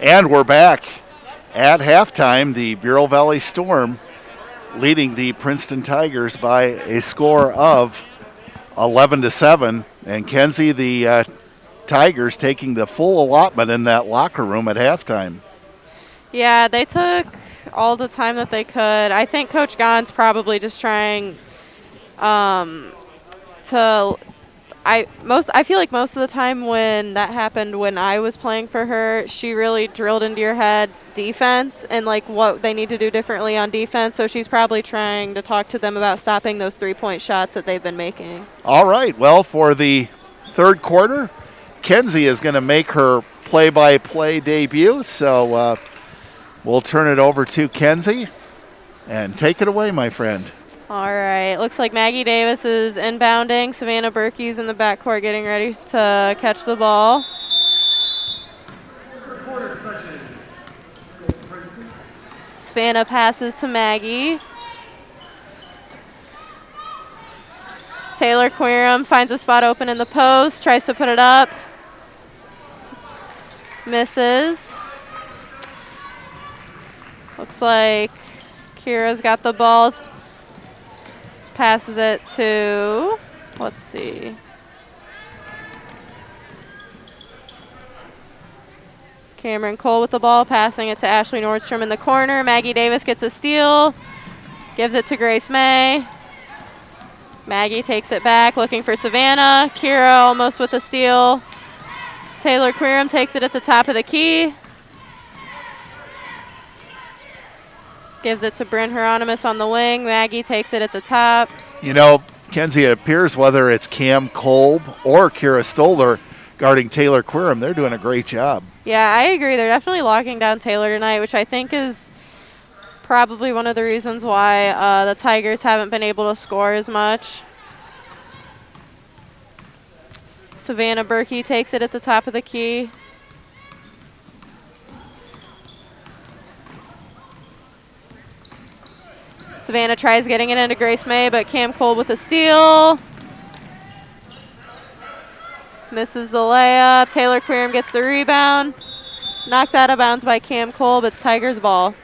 And we're back at halftime. The Bureau Valley Storm leading the Princeton Tigers by a score of 11-7. And Kenzie, the Tigers taking the full allotment in that locker room at halftime. Yeah, they took all the time that they could. I think Coach Gahn's probably just trying to. I feel like most of the time when that happened when I was playing for her, she really drilled into your head defense and like what they need to do differently on defense. So she's probably trying to talk to them about stopping those 3-point shots that they've been making. All right. Well, for the third quarter, Kenzie is going to make her play-by-play debut. So we'll turn it over to Kenzie and take it away, my friend. All right. Looks like Maggie Davis is inbounding. Savannah Berkey's in the backcourt getting ready to catch the ball. Savannah passes to Maggie. Taylor Quirum finds a spot open in the post, tries to put it up. Misses. Looks like Kira's got the ball. Passes it to, let's see. Cameron Cole with the ball, passing it to Ashley Nordstrom in the corner. Maggie Davis gets a steal, gives it to Grace May. Maggie takes it back, looking for Savannah. Kira almost with a steal. Taylor Quirum takes it at the top of the key. Gives it to Bryn Hieronymus on the wing. Maggie takes it at the top. You know, Kenzie, it appears whether it's Cam Kolb or Kira Stoller guarding Taylor Quirum, they're doing a great job. Yeah, I agree. They're definitely locking down Taylor tonight, which I think is probably one of the reasons why the Tigers haven't been able to score as much. Savannah Berkey takes it at the top of the key. Savannah tries getting it into Grace May, but Cam Cole with a steal. Misses the layup. Taylor Quirum gets the rebound. Knocked out of bounds by Cam Cole, but it's Tigers' ball.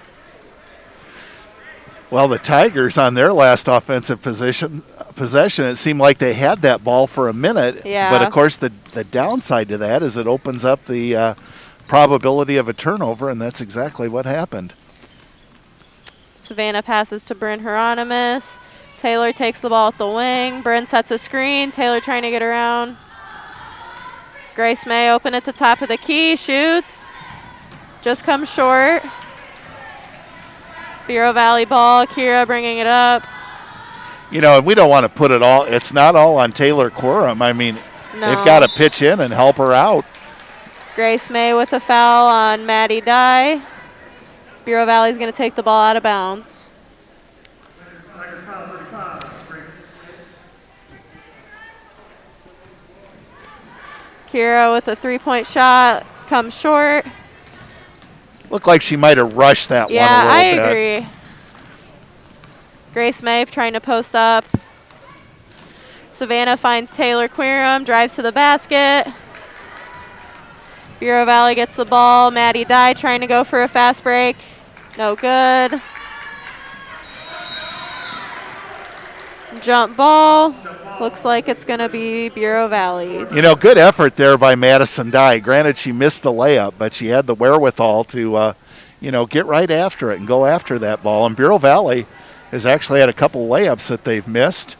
Well, the Tigers on their last offensive possession, it seemed like they had that ball for a minute. Yeah. But, of course, the downside to that is it opens up the probability of a turnover, and that's exactly what happened. Savannah passes to Bryn Hieronymus. Taylor takes the ball at the wing. Bryn sets a screen. Taylor trying to get around. Grace May open at the top of the key. Shoots. Just comes short. Bureau Valley ball. Kira bringing it up. You know, and we don't want to put it all. It's not all on Taylor Quorum. I mean, No. They've got to pitch in and help her out. Grace May with a foul on Maddie Dye. Bureau Valley's going to take the ball out of bounds. Kira with a three-point shot comes short. Looked like she might have rushed that one a little bit. Yeah, I agree. Grace May trying to post up. Savannah finds Taylor Quirum, drives to the basket. Bureau Valley gets the ball. Maddie Dye trying to go for a fast break. No good. Jump ball. Looks like it's going to be Bureau Valley's. You know, good effort there by Madison Dye. Granted, she missed the layup, but she had the wherewithal to, get right after it and go after that ball. And Bureau Valley has actually had a couple layups that they've missed.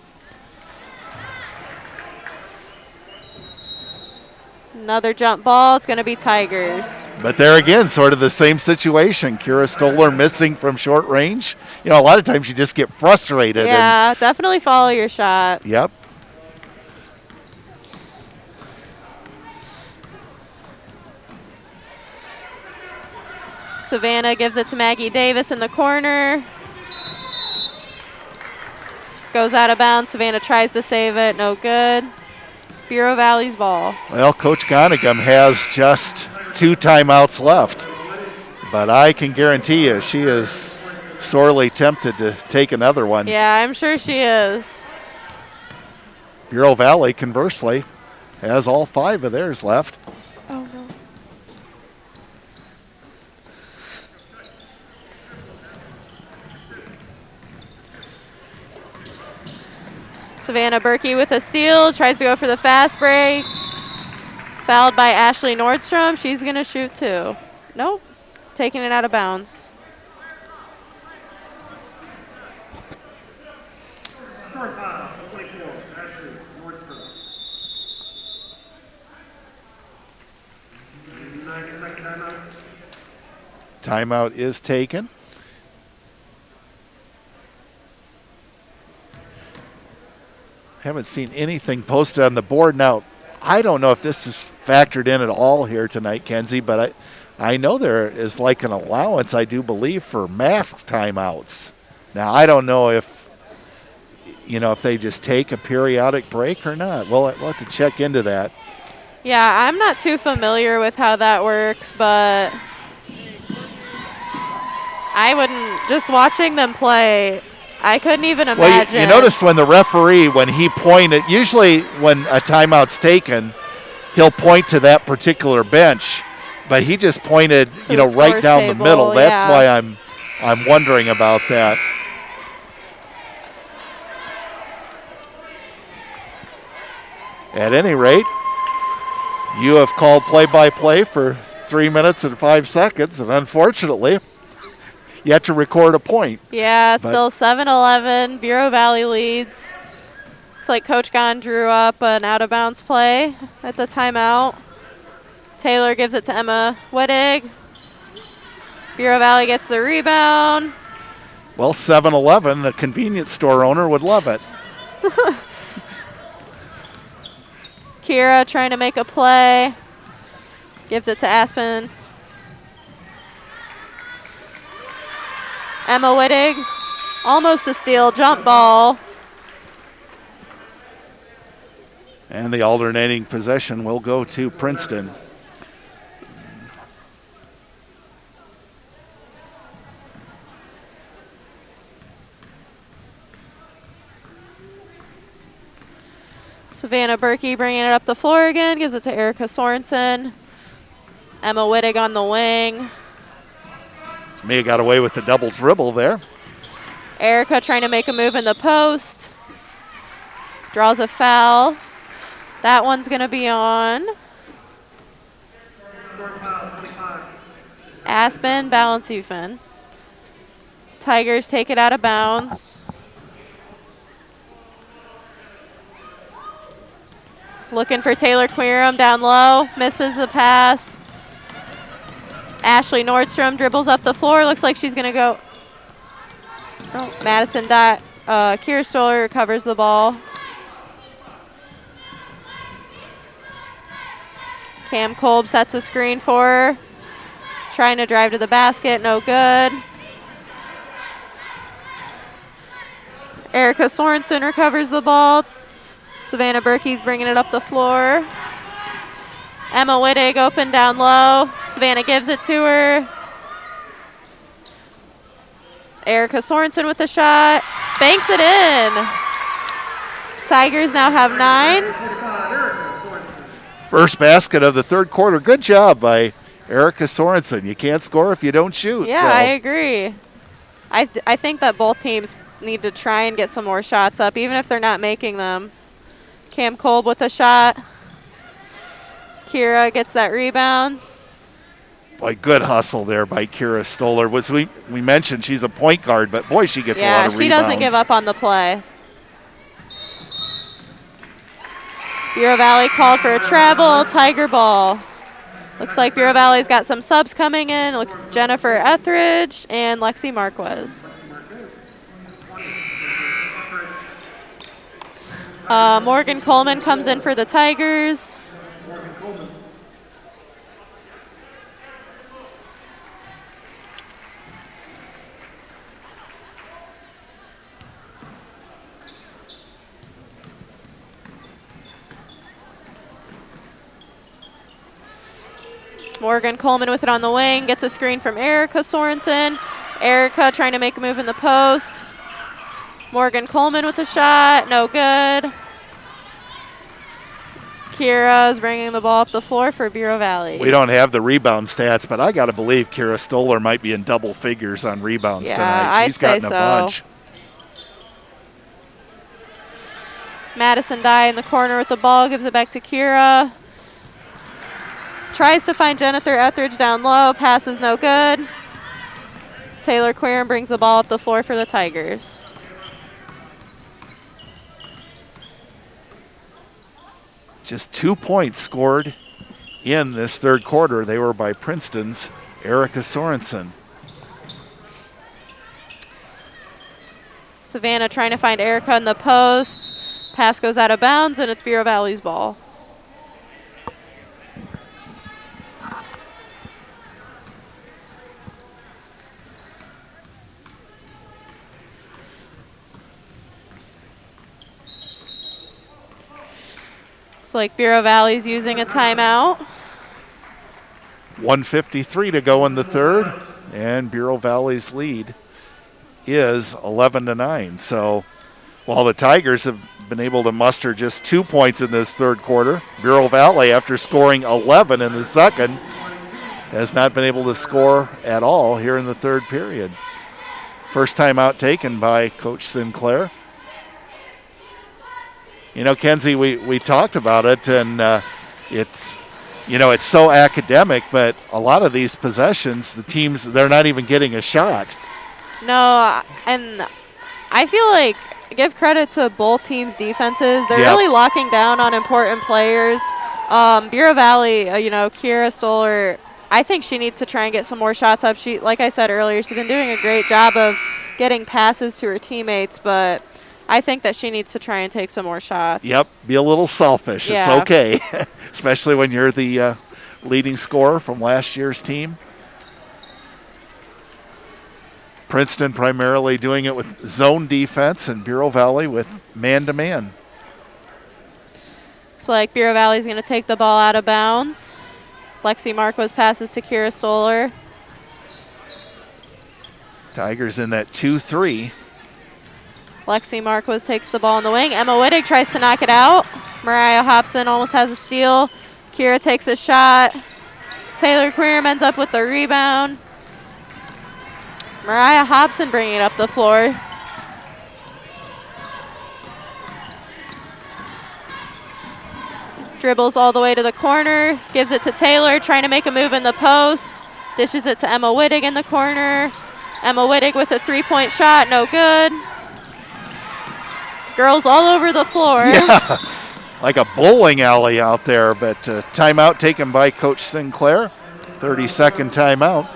Another jump ball. It's going to be Tigers. But there again, sort of the same situation. Kira Stoller missing from short range. You know, a lot of times you just get frustrated. Yeah, definitely follow your shot. Yep. Savannah gives it to Maggie Davis in the corner. Goes out of bounds. Savannah tries to save it. No good. It's Bureau Valley's ball. Well, Coach Gonigam has just 2 timeouts left. But I can guarantee you she is sorely tempted to take another one. Yeah, I'm sure she is. Bureau Valley, conversely, has all 5 of theirs left. Oh, no. Savannah Berkey with a steal, tries to go for the fast break. Fouled by Ashley Nordstrom. She's going to shoot 2. Nope. Taking it out of bounds. Timeout is taken. Haven't seen anything posted on the board. Now, I don't know if this is factored in at all here tonight, Kenzie, but I know there is like an allowance, I do believe, for masked timeouts. Now, I don't know if they just take a periodic break or not. We'll have to check into that. Yeah, I'm not too familiar with how that works, but I wouldn't, just watching them play, I couldn't even imagine. Well, you noticed when the referee, when he pointed, usually when a timeout's taken, he'll point to that particular bench, but he just pointed, right down the middle. That's why I'm wondering about that. At any rate, you have called play-by-play for 3 minutes and 5 seconds, and unfortunately, you have to record a point. Yeah, it's still 7-11. Bureau Valley leads. Looks like Coach Gon drew up an out-of-bounds play at the timeout. Taylor gives it to Emma Wittig. Bureau Valley gets the rebound. Well, 7-11, a convenience store owner would love it. Kira trying to make a play. Gives it to Aspen. Emma Wittig, almost a steal, jump ball. And the alternating possession will go to Princeton. Savannah Berkey bringing it up the floor again, gives it to Erica Sorensen. Emma Wittig on the wing. Mia got away with the double dribble there. Erica trying to make a move in the post. Draws a foul. That one's going to be on Aspen Balancefin. Tigers take it out of bounds. Looking for Taylor Quirum down low. Misses the pass. Ashley Nordstrom dribbles up the floor. Looks like she's going to go. Oh, Madison Kira Stoller recovers the ball. Cam Kolb sets a screen for her. Trying to drive to the basket. No good. Erica Sorensen recovers the ball. Savannah Berkey's bringing it up the floor. Emma Wittig open down low. Savannah gives it to her. Erica Sorensen with the shot. Banks it in. Tigers now have 9. First basket of the third quarter. Good job by Erica Sorensen. You can't score if you don't shoot. Yeah, so. I agree. I think that both teams need to try and get some more shots up, even if they're not making them. Cam Kolb with a shot. Kira gets that rebound. Boy, good hustle there by Kira Stoller. We mentioned she's a point guard, but boy, she gets a lot of rebounds. Yeah, she doesn't give up on the play. Bureau Valley called for a travel, Tiger ball. Looks like Bureau Valley's got some subs coming in. Looks Jennifer Etheridge and Lexi Marquez. Morgan Coleman comes in for the Tigers. Morgan Coleman with it on the wing, gets a screen from Erica Sorensen. Erica trying to make a move in the post. Morgan Coleman with a shot, no good. Kira is bringing the ball up the floor for Bureau Valley. We don't have the rebound stats, but I got to believe Kira Stoller might be in double figures on rebounds tonight. She's gotten a bunch. Madison Dye in the corner with the ball, gives it back to Kira. Tries to find Jennifer Etheridge down low, passes no good. Taylor Querin brings the ball up the floor for the Tigers. Just 2 points scored in this third quarter. They were by Princeton's Erica Sorensen. Savannah trying to find Erica in the post. Pass goes out of bounds, and it's Bureau Valley's ball. Looks like Bureau Valley's using a timeout. 1:53 to go in the third, and Bureau Valley's lead is 11-9. So while the Tigers have been able to muster just 2 points in this third quarter, Bureau Valley, after scoring 11 in the second, has not been able to score at all here in the third period. First timeout taken by Coach Sinclair. You know, Kenzie, we talked about it, and it's so academic, but a lot of these possessions, the teams, they're not even getting a shot. No, and I feel like give credit to both teams' defenses. They're really locking down on important players. Bureau Valley, Kira Stoller, I think she needs to try and get some more shots up. She, like I said earlier, she's been doing a great job of getting passes to her teammates, but I think that she needs to try and take some more shots. Yep, be a little selfish. Yeah. It's okay, especially when you're the leading scorer from last year's team. Princeton primarily doing it with zone defense, and Bureau Valley with man-to-man. Looks like Bureau Valley's going to take the ball out of bounds. Lexi Marquez passes to Kira Stoller. Tigers in that 2-3. Lexi Marquez takes the ball in the wing. Emma Wittig tries to knock it out. Mariah Hobson almost has a steal. Kira takes a shot. Taylor Querim ends up with the rebound. Mariah Hobson bringing it up the floor. Dribbles all the way to the corner. Gives it to Taylor, trying to make a move in the post. Dishes it to Emma Wittig in the corner. Emma Wittig with a three-point shot, no good. Girls all over the floor. Yeah, like a bowling alley out there, but timeout taken by Coach Sinclair. 30-second timeout.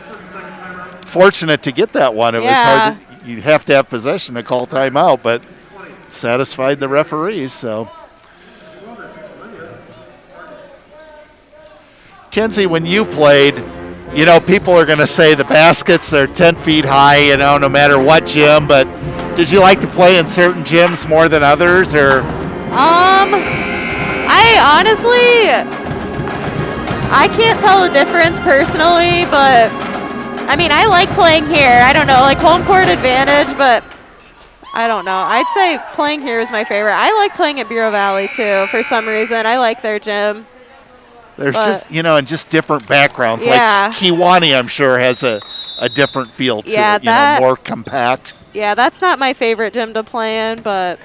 Fortunate to get that one. It was hard. You'd have to have possession to call timeout, but satisfied the referees. So, Kenzie, when you played, people are going to say the baskets, they're 10 feet high, no matter what gym, but did you like to play in certain gyms more than others, or? I honestly, I can't tell the difference personally, but I mean, I like playing here. I don't know, like home court advantage, but I don't know. I'd say playing here is my favorite. I like playing at Bureau Valley too for some reason. I like their gym. There's just, and just different backgrounds. Yeah. Like Kewanee, I'm sure, has a different feel to Yeah, it, more compact. Yeah, that's not my favorite gym to play in, but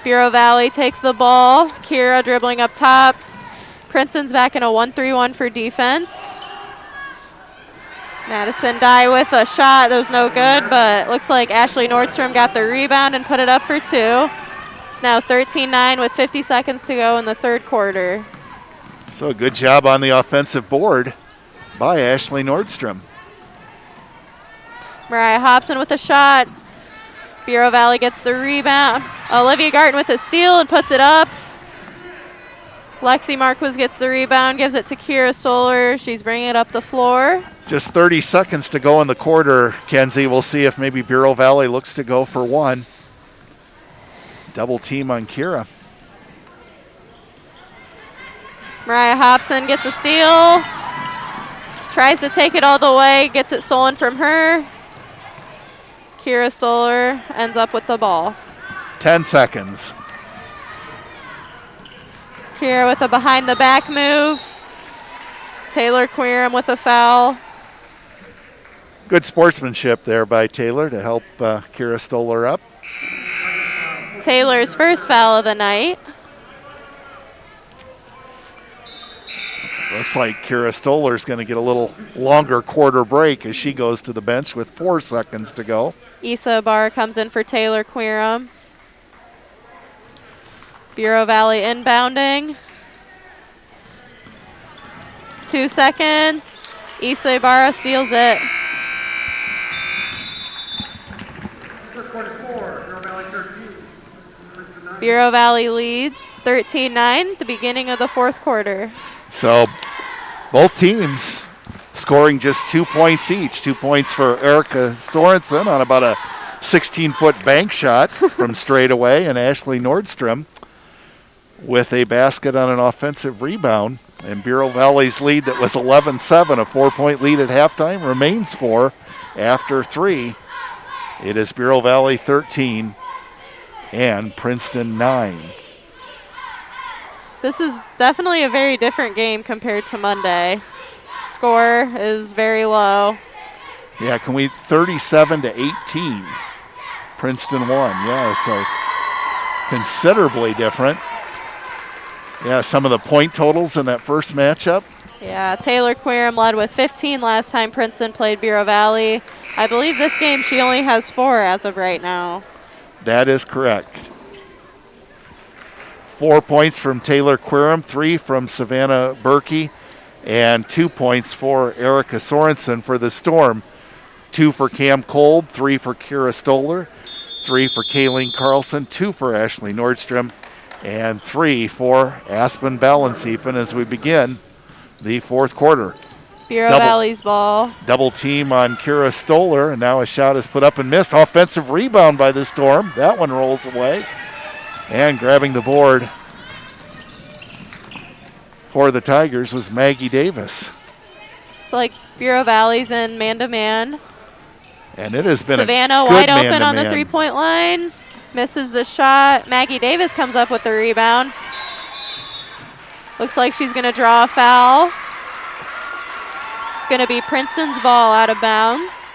Bureau Valley takes the ball. Kira dribbling up top. Princeton's back in a 1-3-1 for defense. Madison Dye with a shot that was no good, but looks like Ashley Nordstrom got the rebound and put it up for 2. It's now 13-9 with 50 seconds to go in the third quarter. So a good job on the offensive board by Ashley Nordstrom. Mariah Hobson with a shot. Bureau Valley gets the rebound. Olivia Garten with a steal and puts it up. Lexi Marquez gets the rebound, gives it to Kira Solar. She's bringing it up the floor. Just 30 seconds to go in the quarter, Kenzie. We'll see if maybe Bureau Valley looks to go for one. Double team on Kira. Mariah Hobson gets a steal. Tries to take it all the way, gets it stolen from her. Kira Stoller ends up with the ball. 10 seconds. Kira with a behind the back move. Taylor Queeram with a foul. Good sportsmanship there by Taylor to help Kira Stoller up. Taylor's first foul of the night. Looks like Kira Stoller's going to get a little longer quarter break as she goes to the bench with 4 seconds to go. Issa Barr comes in for Taylor Queeram. Bureau Valley inbounding. 2 seconds. Issa Ibarra steals it. Bureau Valley leads 13-9 at the beginning of the fourth quarter. So both teams scoring just 2 points each. 2 points for Erica Sorensen on about a 16-foot bank shot from straight away, and Ashley Nordstrom with a basket on an offensive rebound. And Bureau Valley's lead that was 11-7, a 4-point lead at halftime, remains 4 after 3. It is Bureau Valley 13 and Princeton 9. This is definitely a very different game compared to Monday. Score is very low. Yeah, can we 37-18. Princeton won. Yeah, so considerably different. Yeah, some of the point totals in that first matchup. Yeah, Taylor Queeram led with 15 last time Princeton played Bureau Valley. I believe this game she only has 4 as of right now. That is correct. 4 points from Taylor Queeram, 3 from Savannah Berkey, and 2 points for Erica Sorensen for the Storm. 2 for Cam Kolb, 3 for Kira Stoller, 3 for Kayleen Carlson, 2 for Ashley Nordstrom, and 3 for Aspen Ballensiefen as we begin the fourth quarter. Bureau Valley's ball. Double team on Kira Stoller, and now a shot is put up and missed. Offensive rebound by the Storm. That one rolls away. And grabbing the board for the Tigers was Maggie Davis. So like Bureau Valley's in man-to-man. And it has been Savannah a good wide open on the man-to-man. three-point line. Misses the shot. Maggie Davis comes up with the rebound. Looks like she's going to draw a foul. It's going to be Princeton's ball out of bounds.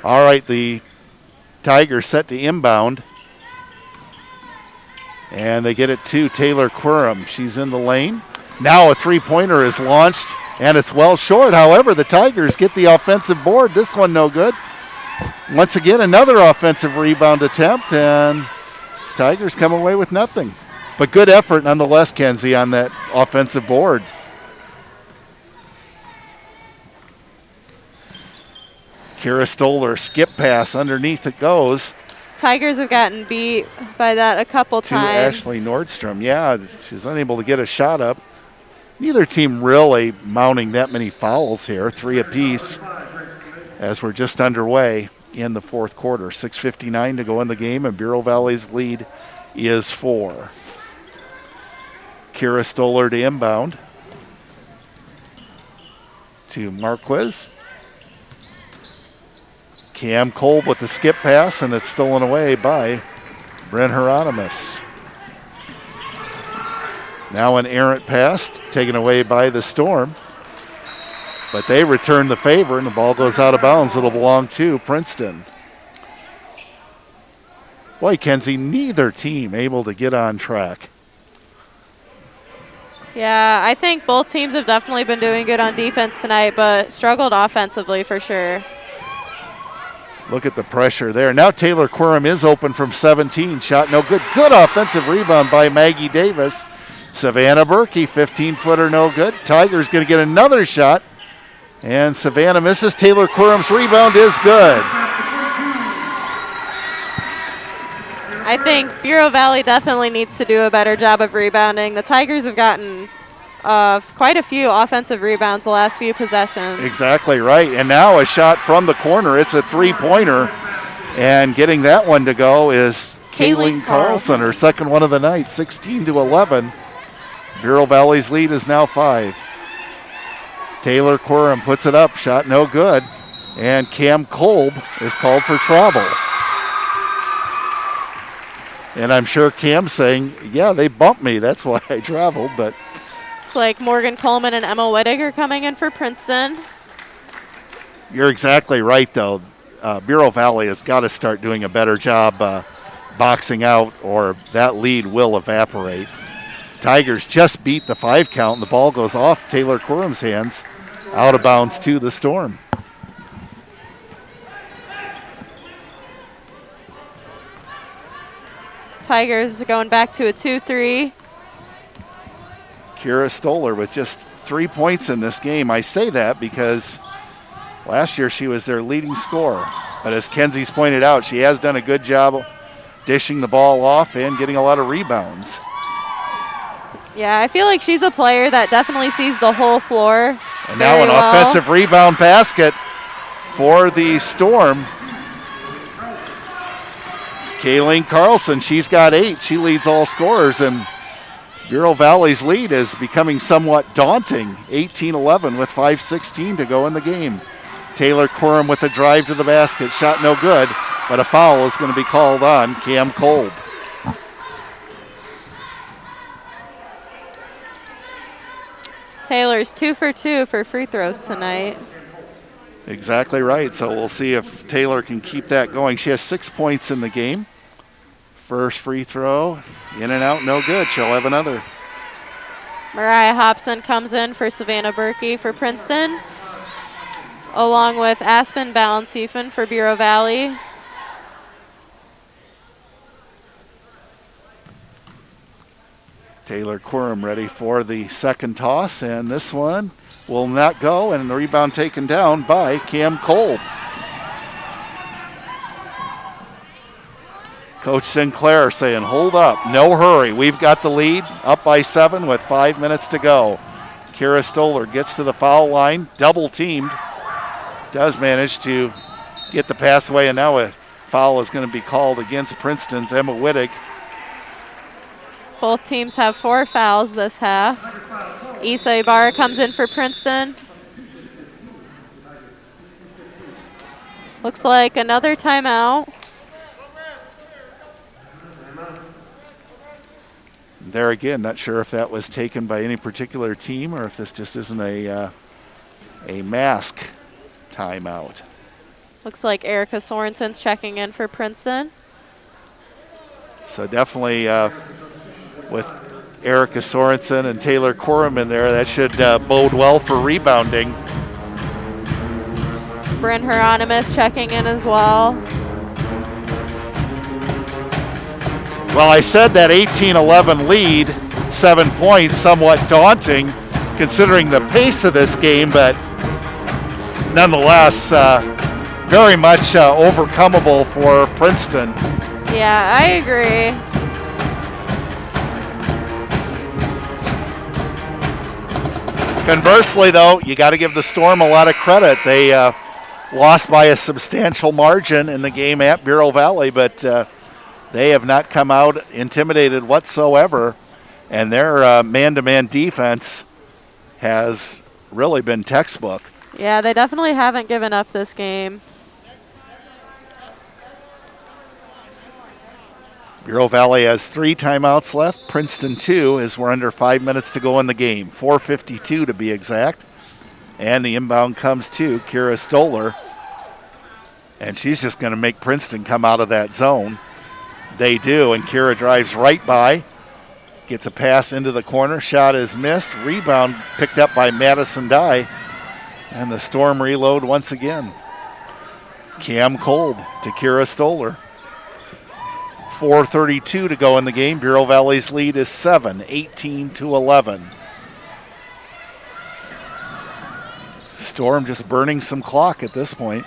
All right, the Tigers set to inbound. And they get it to Taylor Queeram. She's in the lane. Now a three-pointer is launched, and it's well short. However, the Tigers get the offensive board. This one no good. Once again, another offensive rebound attempt, and Tigers come away with nothing. But good effort nonetheless, Kenzie, on that offensive board. Kira Stoller, skip pass, underneath it goes. Tigers have gotten beat by that a couple To times. Ashley Nordstrom. Yeah, she's unable to get a shot up. Neither team really mounting that many fouls here, 3 apiece, as we're just underway in the fourth quarter. 6:59 to go in the game, and Bureau Valley's lead is 4. Kira Stoller to inbound to Marquez. Cam Kolb with the skip pass, and it's stolen away by Brent Hieronymus. Now an errant pass taken away by the Storm. But they return the favor, and the ball goes out of bounds. It'll belong to Princeton. Boy, Kenzie, neither team able to get on track. Yeah, I think both teams have definitely been doing good on defense tonight, but struggled offensively for sure. Look at the pressure there. Now Taylor Quorum is open from 17. Shot no good. Good offensive rebound by Maggie Davis. Savannah Berkey, 15-footer, no good. Tigers going to get another shot. And Savannah misses. Taylor Quorum's rebound is good. I think Bureau Valley definitely needs to do a better job of rebounding. The Tigers have gotten quite a few offensive rebounds the last few possessions. Exactly right. And now a shot from the corner. It's a three-pointer. And getting that one to go is Kayleen Carlson, her second one of the night, 16-11. Bureau Valley's lead is now 5. Taylor Quorum puts it up. Shot no good. And Cam Kolb is called for travel. And I'm sure Cam's saying, yeah, they bumped me. That's why I traveled. But it's like Morgan Coleman and Emma Wittig are coming in for Princeton. You're exactly right, though. Bureau Valley has got to start doing a better job boxing out, or that lead will evaporate. Tigers just beat the 5 count, and the ball goes off Taylor Quorum's hands, out of bounds to the Storm. Tigers going back to a 2-3. Kira Stoller with just 3 points in this game. I say that because last year she was their leading scorer. But as Kenzie's pointed out, she has done a good job dishing the ball off and getting a lot of rebounds. Yeah, I feel like she's a player that definitely sees the whole floor. And now an offensive rebound basket for the Storm. Kayleen Carlson, she's got 8. She leads all scorers, and Bureau Valley's lead is becoming somewhat daunting. 18-11 with 5:16 to go in the game. Taylor Quorum with the drive to the basket. Shot no good, but a foul is going to be called on Cam Kolb. Taylor's 2 for 2 for free throws tonight. Exactly right. So we'll see if Taylor can keep that going. She has 6 points in the game. First free throw, in and out, no good. She'll have another. Mariah Hobson comes in for Savannah Berkey for Princeton, along with Aspen Ballensiefen for Bureau Valley. Taylor Quorum ready for the second toss, and this one will not go, and the rebound taken down by Cam Kolb. Coach Sinclair saying, hold up, no hurry. We've got the lead, up by 7 with 5 minutes to go. Kira Stoller gets to the foul line, double teamed. Does manage to get the pass away, and now a foul is going to be called against Princeton's Emma Wittig. Both teams have 4 fouls this half. Isa Ibarra comes in for Princeton. Looks like another timeout. There again, not sure if that was taken by any particular team or if this just isn't a mask timeout. Looks like Erica Sorensen's checking in for Princeton. So definitely with Erica Sorensen and Taylor Quorum in there, that should bode well for rebounding. Bryn Hieronymus checking in as well. Well, I said that 18-11 lead, 7 points, somewhat daunting considering the pace of this game, but nonetheless, very much overcomable for Princeton. Yeah, I agree. Conversely, though, you got to give the Storm a lot of credit. They lost by a substantial margin in the game at Bureau Valley, but they have not come out intimidated whatsoever, and their man-to-man defense has really been textbook. Yeah, they definitely haven't given up this game. Bureau Valley has 3 timeouts left. Princeton 2, as we're under 5 minutes to go in the game. 4:52 to be exact. And the inbound comes to Kira Stoller. And she's just going to make Princeton come out of that zone. They do, and Kira drives right by. Gets a pass into the corner. Shot is missed. Rebound picked up by Madison Dye. And the Storm reload once again. Cam Kolb to Kira Stoller. 4:32 to go in the game. Bureau Valley's lead is 7, 18-11. Storm just burning some clock at this point.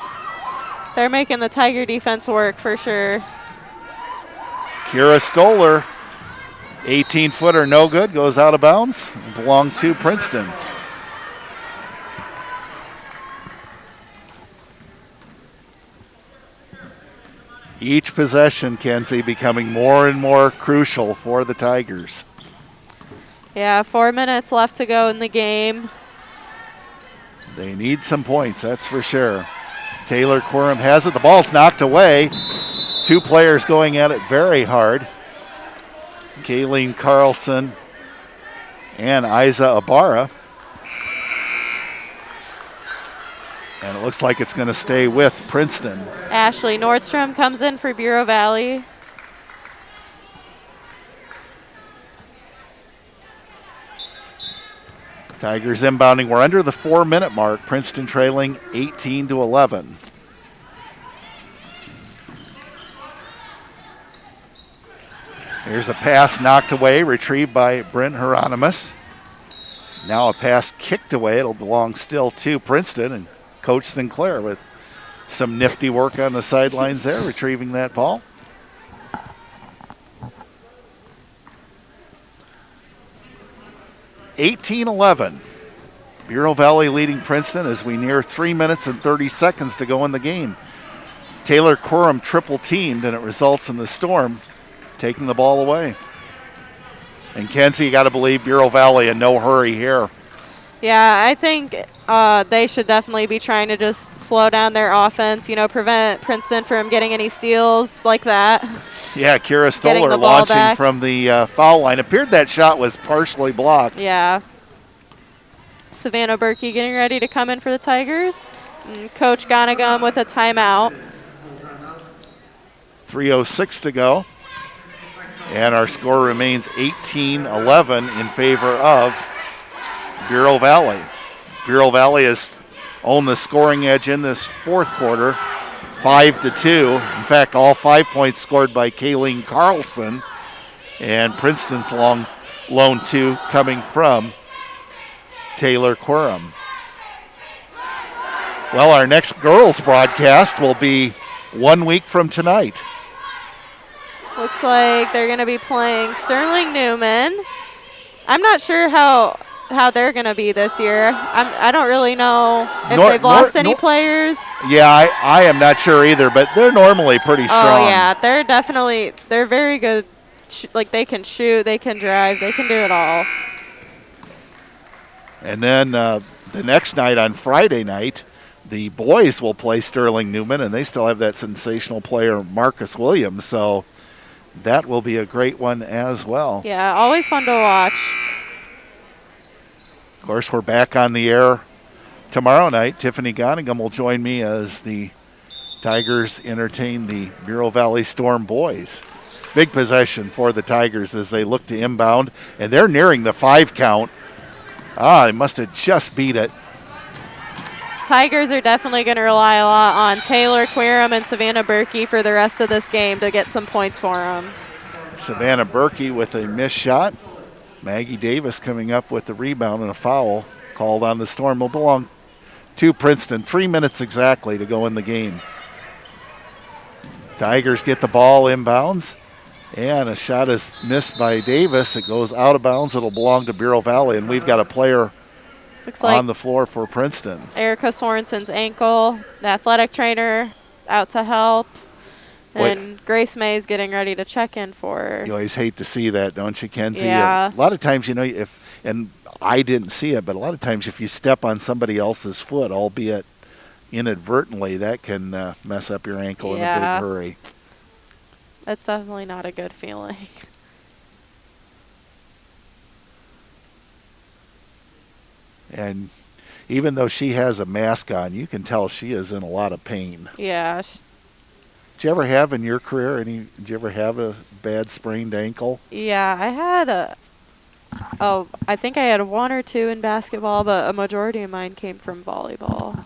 They're making the Tiger defense work for sure. Kira Stoller, 18-footer, no good, goes out of bounds. Belonged to Princeton. Each possession, Kenzie, becoming more and more crucial for the Tigers. Yeah, 4 minutes left to go in the game. They need some points, that's for sure. Taylor Quorum has it. The ball's knocked away. 2 players going at it very hard. Kayleen Carlson and Isa Ibarra. And it looks like it's going to stay with Princeton. Ashley Nordstrom comes in for Bureau Valley. Tigers inbounding. We're under the 4-minute mark. Princeton trailing 18-11. Here's a pass knocked away, retrieved by Brent Hieronymus. Now a pass kicked away. It'll belong still to Princeton, and Coach Sinclair with some nifty work on the sidelines there, retrieving that ball. (18-11). Bureau Valley leading Princeton as we near 3 minutes and 30 seconds to go in the game. Taylor Quorum triple teamed, and it results in the Storm taking the ball away. And Kenzie, you got to believe Bureau Valley in no hurry here. Yeah, I think they should definitely be trying to just slow down their offense, prevent Princeton from getting any steals like that. Yeah, Kira Stoller launching from the foul line. Appeared that shot was partially blocked. Yeah. Savannah Berkey getting ready to come in for the Tigers. And Coach Gonagum with a timeout. 3:06 to go. And our score remains 18-11 in favor of Bureau Valley. Bureau Valley has owned the scoring edge in this fourth quarter, 5-2. In fact, all 5 points scored by Kayleen Carlson, and Princeton's lone 2 coming from Taylor Quorum. Well, our next girls broadcast will be 1 week from tonight. Looks like they're going to be playing Sterling Newman. I'm not sure how they're going to be this year. I don't really know if they've lost any players. Yeah, I am not sure either, but they're normally pretty strong. Oh, yeah, they're very good. They can shoot, they can drive, they can do it all. And then the next night on Friday night, the boys will play Sterling Newman, and they still have that sensational player, Marcus Williams, so that will be a great one as well. Yeah, always fun to watch. Of course, we're back on the air tomorrow night. Tiffany Gonagum will join me as the Tigers entertain the Bureau Valley Storm boys. Big possession for the Tigers as they look to inbound, and they're nearing the 5 count. They must have just beat it. Tigers are definitely going to rely a lot on Taylor Quorum and Savannah Berkey for the rest of this game to get some points for them. Savannah Berkey with a missed shot. Maggie Davis coming up with the rebound, and a foul called on the Storm will belong to Princeton. 3 minutes exactly to go in the game. Tigers get the ball inbounds, and a shot is missed by Davis. It goes out of bounds. It'll belong to Bureau Valley, and we've got a player Looks like on the floor for Princeton. Erica Sorensen's ankle. The athletic trainer out to help. And Grace May's getting ready to check in for her. You always hate to see that, don't you, Kenzie? Yeah. A lot of times, and I didn't see it, but a lot of times if you step on somebody else's foot, albeit inadvertently, that can mess up your ankle in a big hurry. That's definitely not a good feeling. And even though she has a mask on, you can tell she is in a lot of pain. Yeah. Did you ever have in your career did you ever have a bad sprained ankle? Yeah, I had I think I had 1 or 2 in basketball, but a majority of mine came from volleyball.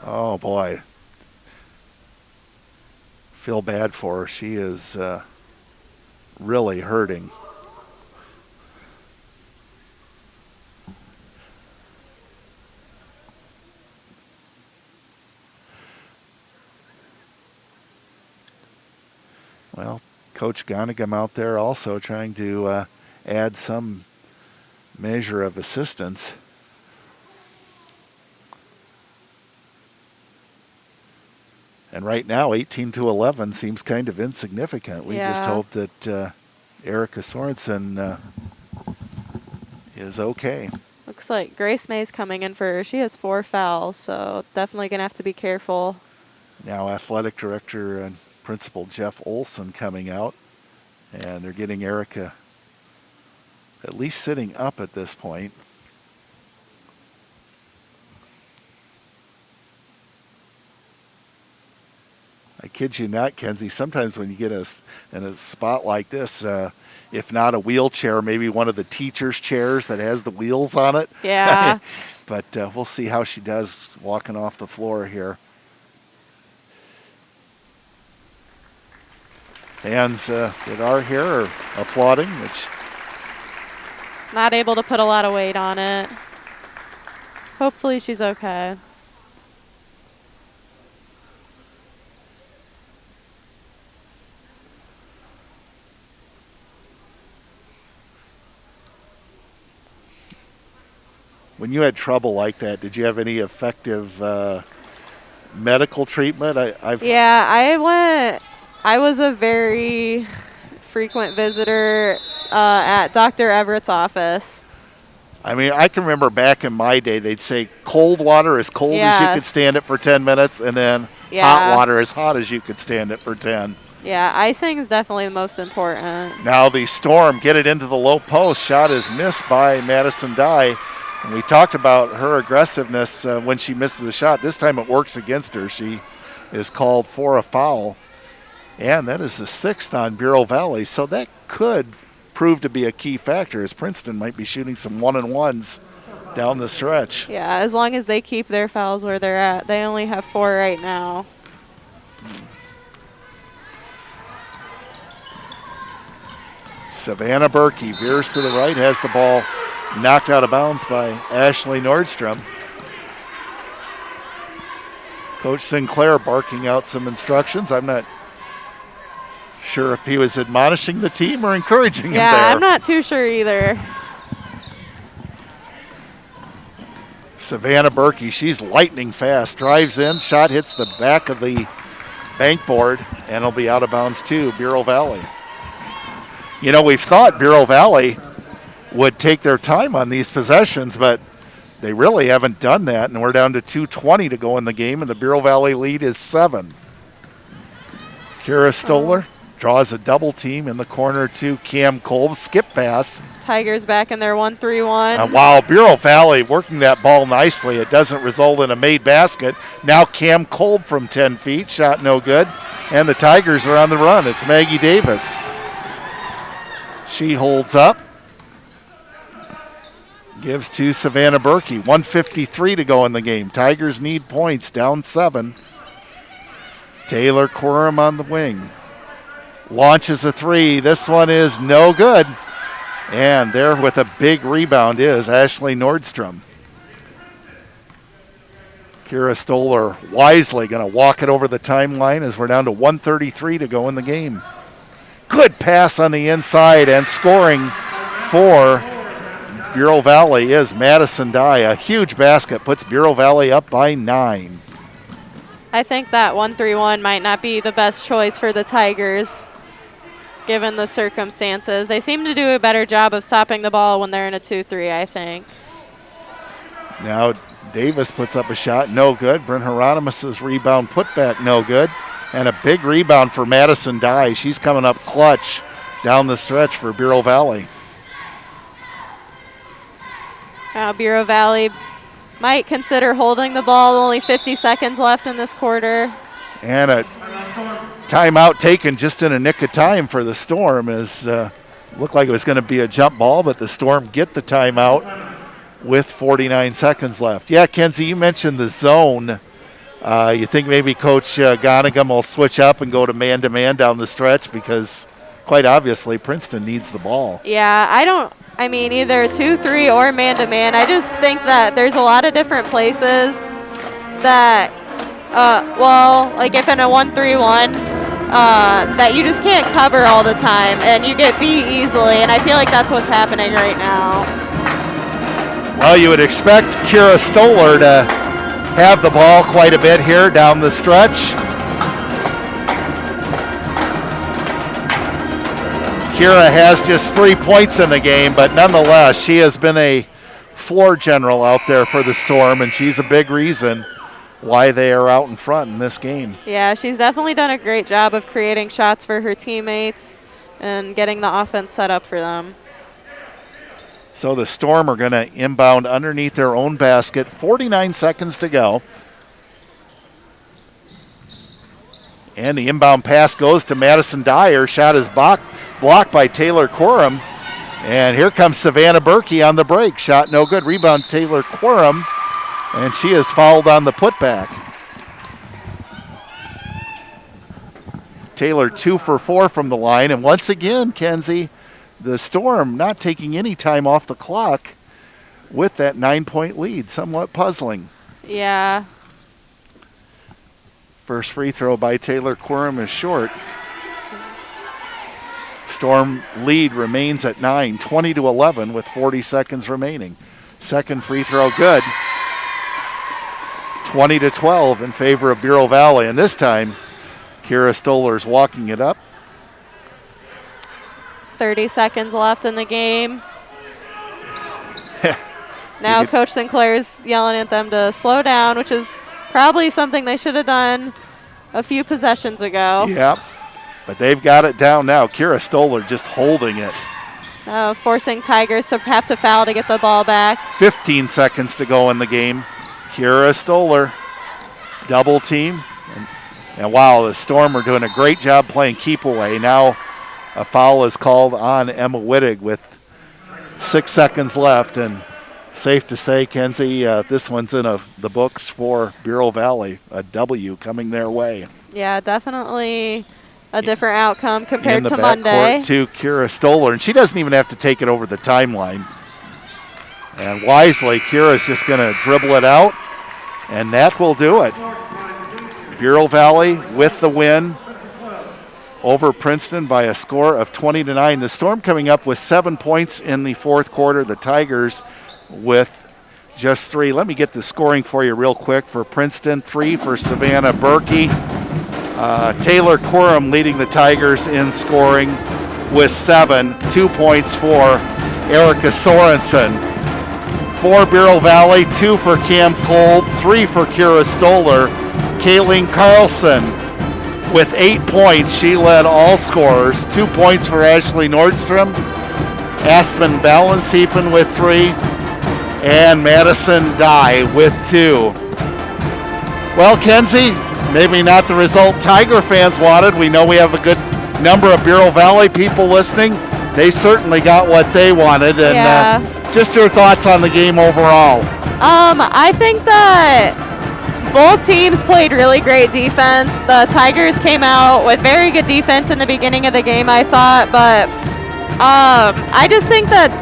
Oh, boy. Feel bad for her. She is really hurting. Well, Coach Gonigam out there also trying to add some measure of assistance. And right now, 18-11 seems kind of insignificant. We just hope that Erica Sorensen is okay. Looks like Grace May's coming in for her. She has 4 fouls, so definitely going to have to be careful. Now athletic director and principal Jeff Olson coming out, and they're getting Erica at least sitting up at this point. I kid you not, Kenzie, sometimes when you get in a spot like this, if not a wheelchair, maybe one of the teacher's chairs that has the wheels on it. Yeah. But we'll see how she does walking off the floor here. Fans that are here are applauding, which... Not able to put a lot of weight on it. Hopefully she's okay. When you had trouble like that, did you have any effective medical treatment? I was a very frequent visitor at Dr. Everett's office. I mean, I can remember back in my day, they'd say cold water as cold as you could stand it for 10 minutes, and then hot water as hot as you could stand it for 10. Yeah, icing is definitely the most important. Now the Storm get it into the low post. Shot is missed by Madison Dye. And we talked about her aggressiveness when she misses a shot. This time it works against her. She is called for a foul. And that is the 6th on Bureau Valley. So that could prove to be a key factor as Princeton might be shooting some 1-and-1s down the stretch. Yeah, as long as they keep their fouls where they're at. They only have 4 right now. Savannah Berkey veers to the right, has the ball knocked out of bounds by Ashley Nordstrom. Coach Sinclair barking out some instructions. I'm not sure if he was admonishing the team or encouraging him there. Yeah, I'm not too sure either. Savannah Berkey, she's lightning fast. Drives in, shot hits the back of the bank board, and it'll be out of bounds too, Bureau Valley. You know, we've thought Bureau Valley would take their time on these possessions, but they really haven't done that, and we're down to 2:20 to go in the game, and the Bureau Valley lead is 7. Kira Stoller draws a double team in the corner to Cam Kolb. Skip pass. Tigers back in their 1-3-1. Wow, Bureau Valley working that ball nicely. It doesn't result in a made basket. Now Cam Kolb from 10 feet. Shot no good. And the Tigers are on the run. It's Maggie Davis. She holds up. Gives to Savannah Berkey. 1:53 to go in the game. Tigers need points, down 7. Taylor Quorum on the wing. Launches a 3. This one is no good. And there with a big rebound is Ashley Nordstrom. Kira Stoller wisely going to walk it over the timeline as we're down to 1:33 to go in the game. Good pass on the inside and scoring for Bureau Valley is Madison Dye. A huge basket puts Bureau Valley up by 9. I think that 1-3-1 might not be the best choice for the Tigers, given the circumstances. They seem to do a better job of stopping the ball when they're in a 2-3, I think. Now Davis puts up a shot, no good. Bryn Hieronymus' rebound putback, no good. And a big rebound for Madison Dye. She's coming up clutch down the stretch for Bureau Valley. Now Bureau Valley might consider holding the ball. Only 50 seconds left in this quarter. And a timeout taken just in a nick of time for the Storm. As looked like it was going to be a jump ball, but the Storm get the timeout with 49 seconds left. Yeah, Kenzie, you mentioned the zone. You think maybe Coach Gonigam will switch up and go to man-to-man down the stretch because quite obviously Princeton needs the ball. Yeah, I mean, either 2-3 or man-to-man. I just think that there's a lot of different places that, like if in a 1-3-1, that you just can't cover all the time and you get beat easily, and I feel like that's what's happening right now. Well, you would expect Kira Stoller to have the ball quite a bit here down the stretch. Kira has just 3 points in the game, but nonetheless, she has been a floor general out there for the Storm, and she's a big reason why they are out in front in this game. Yeah, she's definitely done a great job of creating shots for her teammates and getting the offense set up for them. So the Storm are going to inbound underneath their own basket. 49 seconds to go. And the inbound pass goes to Madison Dyer. Shot is blocked by Taylor Quorum. And here comes Savannah Berkey on the break. Shot no good. Rebound Taylor Quorum. And she is fouled on the putback. Taylor 2 for 4 from the line. And once again, Kenzie, the Storm not taking any time off the clock with that 9-point lead. Somewhat puzzling. Yeah. First free throw by Taylor Quorum is short. Storm lead remains at 9, 20-11 with 40 seconds remaining. Second free throw good. 20-12 in favor of Bureau Valley. And this time, Kira Stoller's walking it up. 30 seconds left in the game. Now Coach Sinclair's yelling at them to slow down, which is probably something they should have done a few possessions ago. Yep, but they've got it down now. Kira Stoller just holding it. Forcing Tigers to have to foul to get the ball back. 15 seconds to go in the game. Kira Stoller, double team. And wow, the Storm are doing a great job playing keep away. Now a foul is called on Emma Wittig with 6 seconds left. And safe to say, Kenzie, this one's in the books for Bureau Valley. A W coming their way. Yeah, definitely a different outcome compared to Monday. Monday. To Kira Stoller, and she doesn't even have to take it over the timeline. And wisely, Kira's just going to dribble it out, and that will do it. Bureau Valley with the win over Princeton by a score of 20-9. The Storm coming up with 7 points in the fourth quarter. The Tigers with just 3. Let me get the scoring for you real quick. For Princeton, 3 for Savannah Berkey. Taylor Quorum leading the Tigers in scoring with 7. 2 points for Erica Sorensen. For Bureau Valley, 2 for Cam Kolb, 3 for Kira Stoller. Kayleen Carlson with 8 points. She led all scorers. 2 points for Ashley Nordstrom. Aspen Ballensiefen with 3. And Madison Dye with 2. Well, Kenzie, maybe not the result Tiger fans wanted. We know we have a good number of Bureau Valley people listening. They certainly got what they wanted. And just your thoughts on the game overall. I think that both teams played really great defense. The Tigers came out with very good defense in the beginning of the game, I thought. But I just think that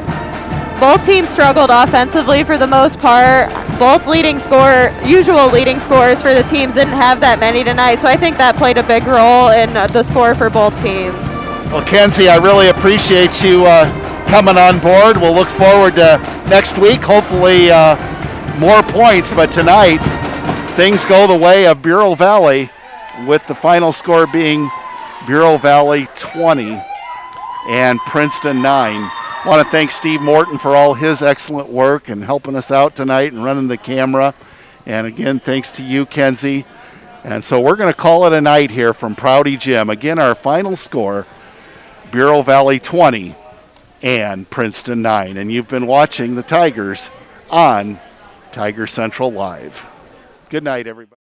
both teams struggled offensively for the most part. Both usual leading scorers for the teams didn't have that many tonight, so I think that played a big role in the score for both teams. Well, Kenzie, I really appreciate you coming on board. We'll look forward to next week, hopefully more points. But tonight, things go the way of Bureau Valley, with the final score being Bureau Valley 20 and Princeton 9. I want to thank Steve Morton for all his excellent work and helping us out tonight and running the camera. And again, thanks to you, Kenzie. And so we're going to call it a night here from Prouty Gym. Again, our final score, Bureau Valley 20 and Princeton 9. And you've been watching the Tigers on Tiger Central Live. Good night, everybody.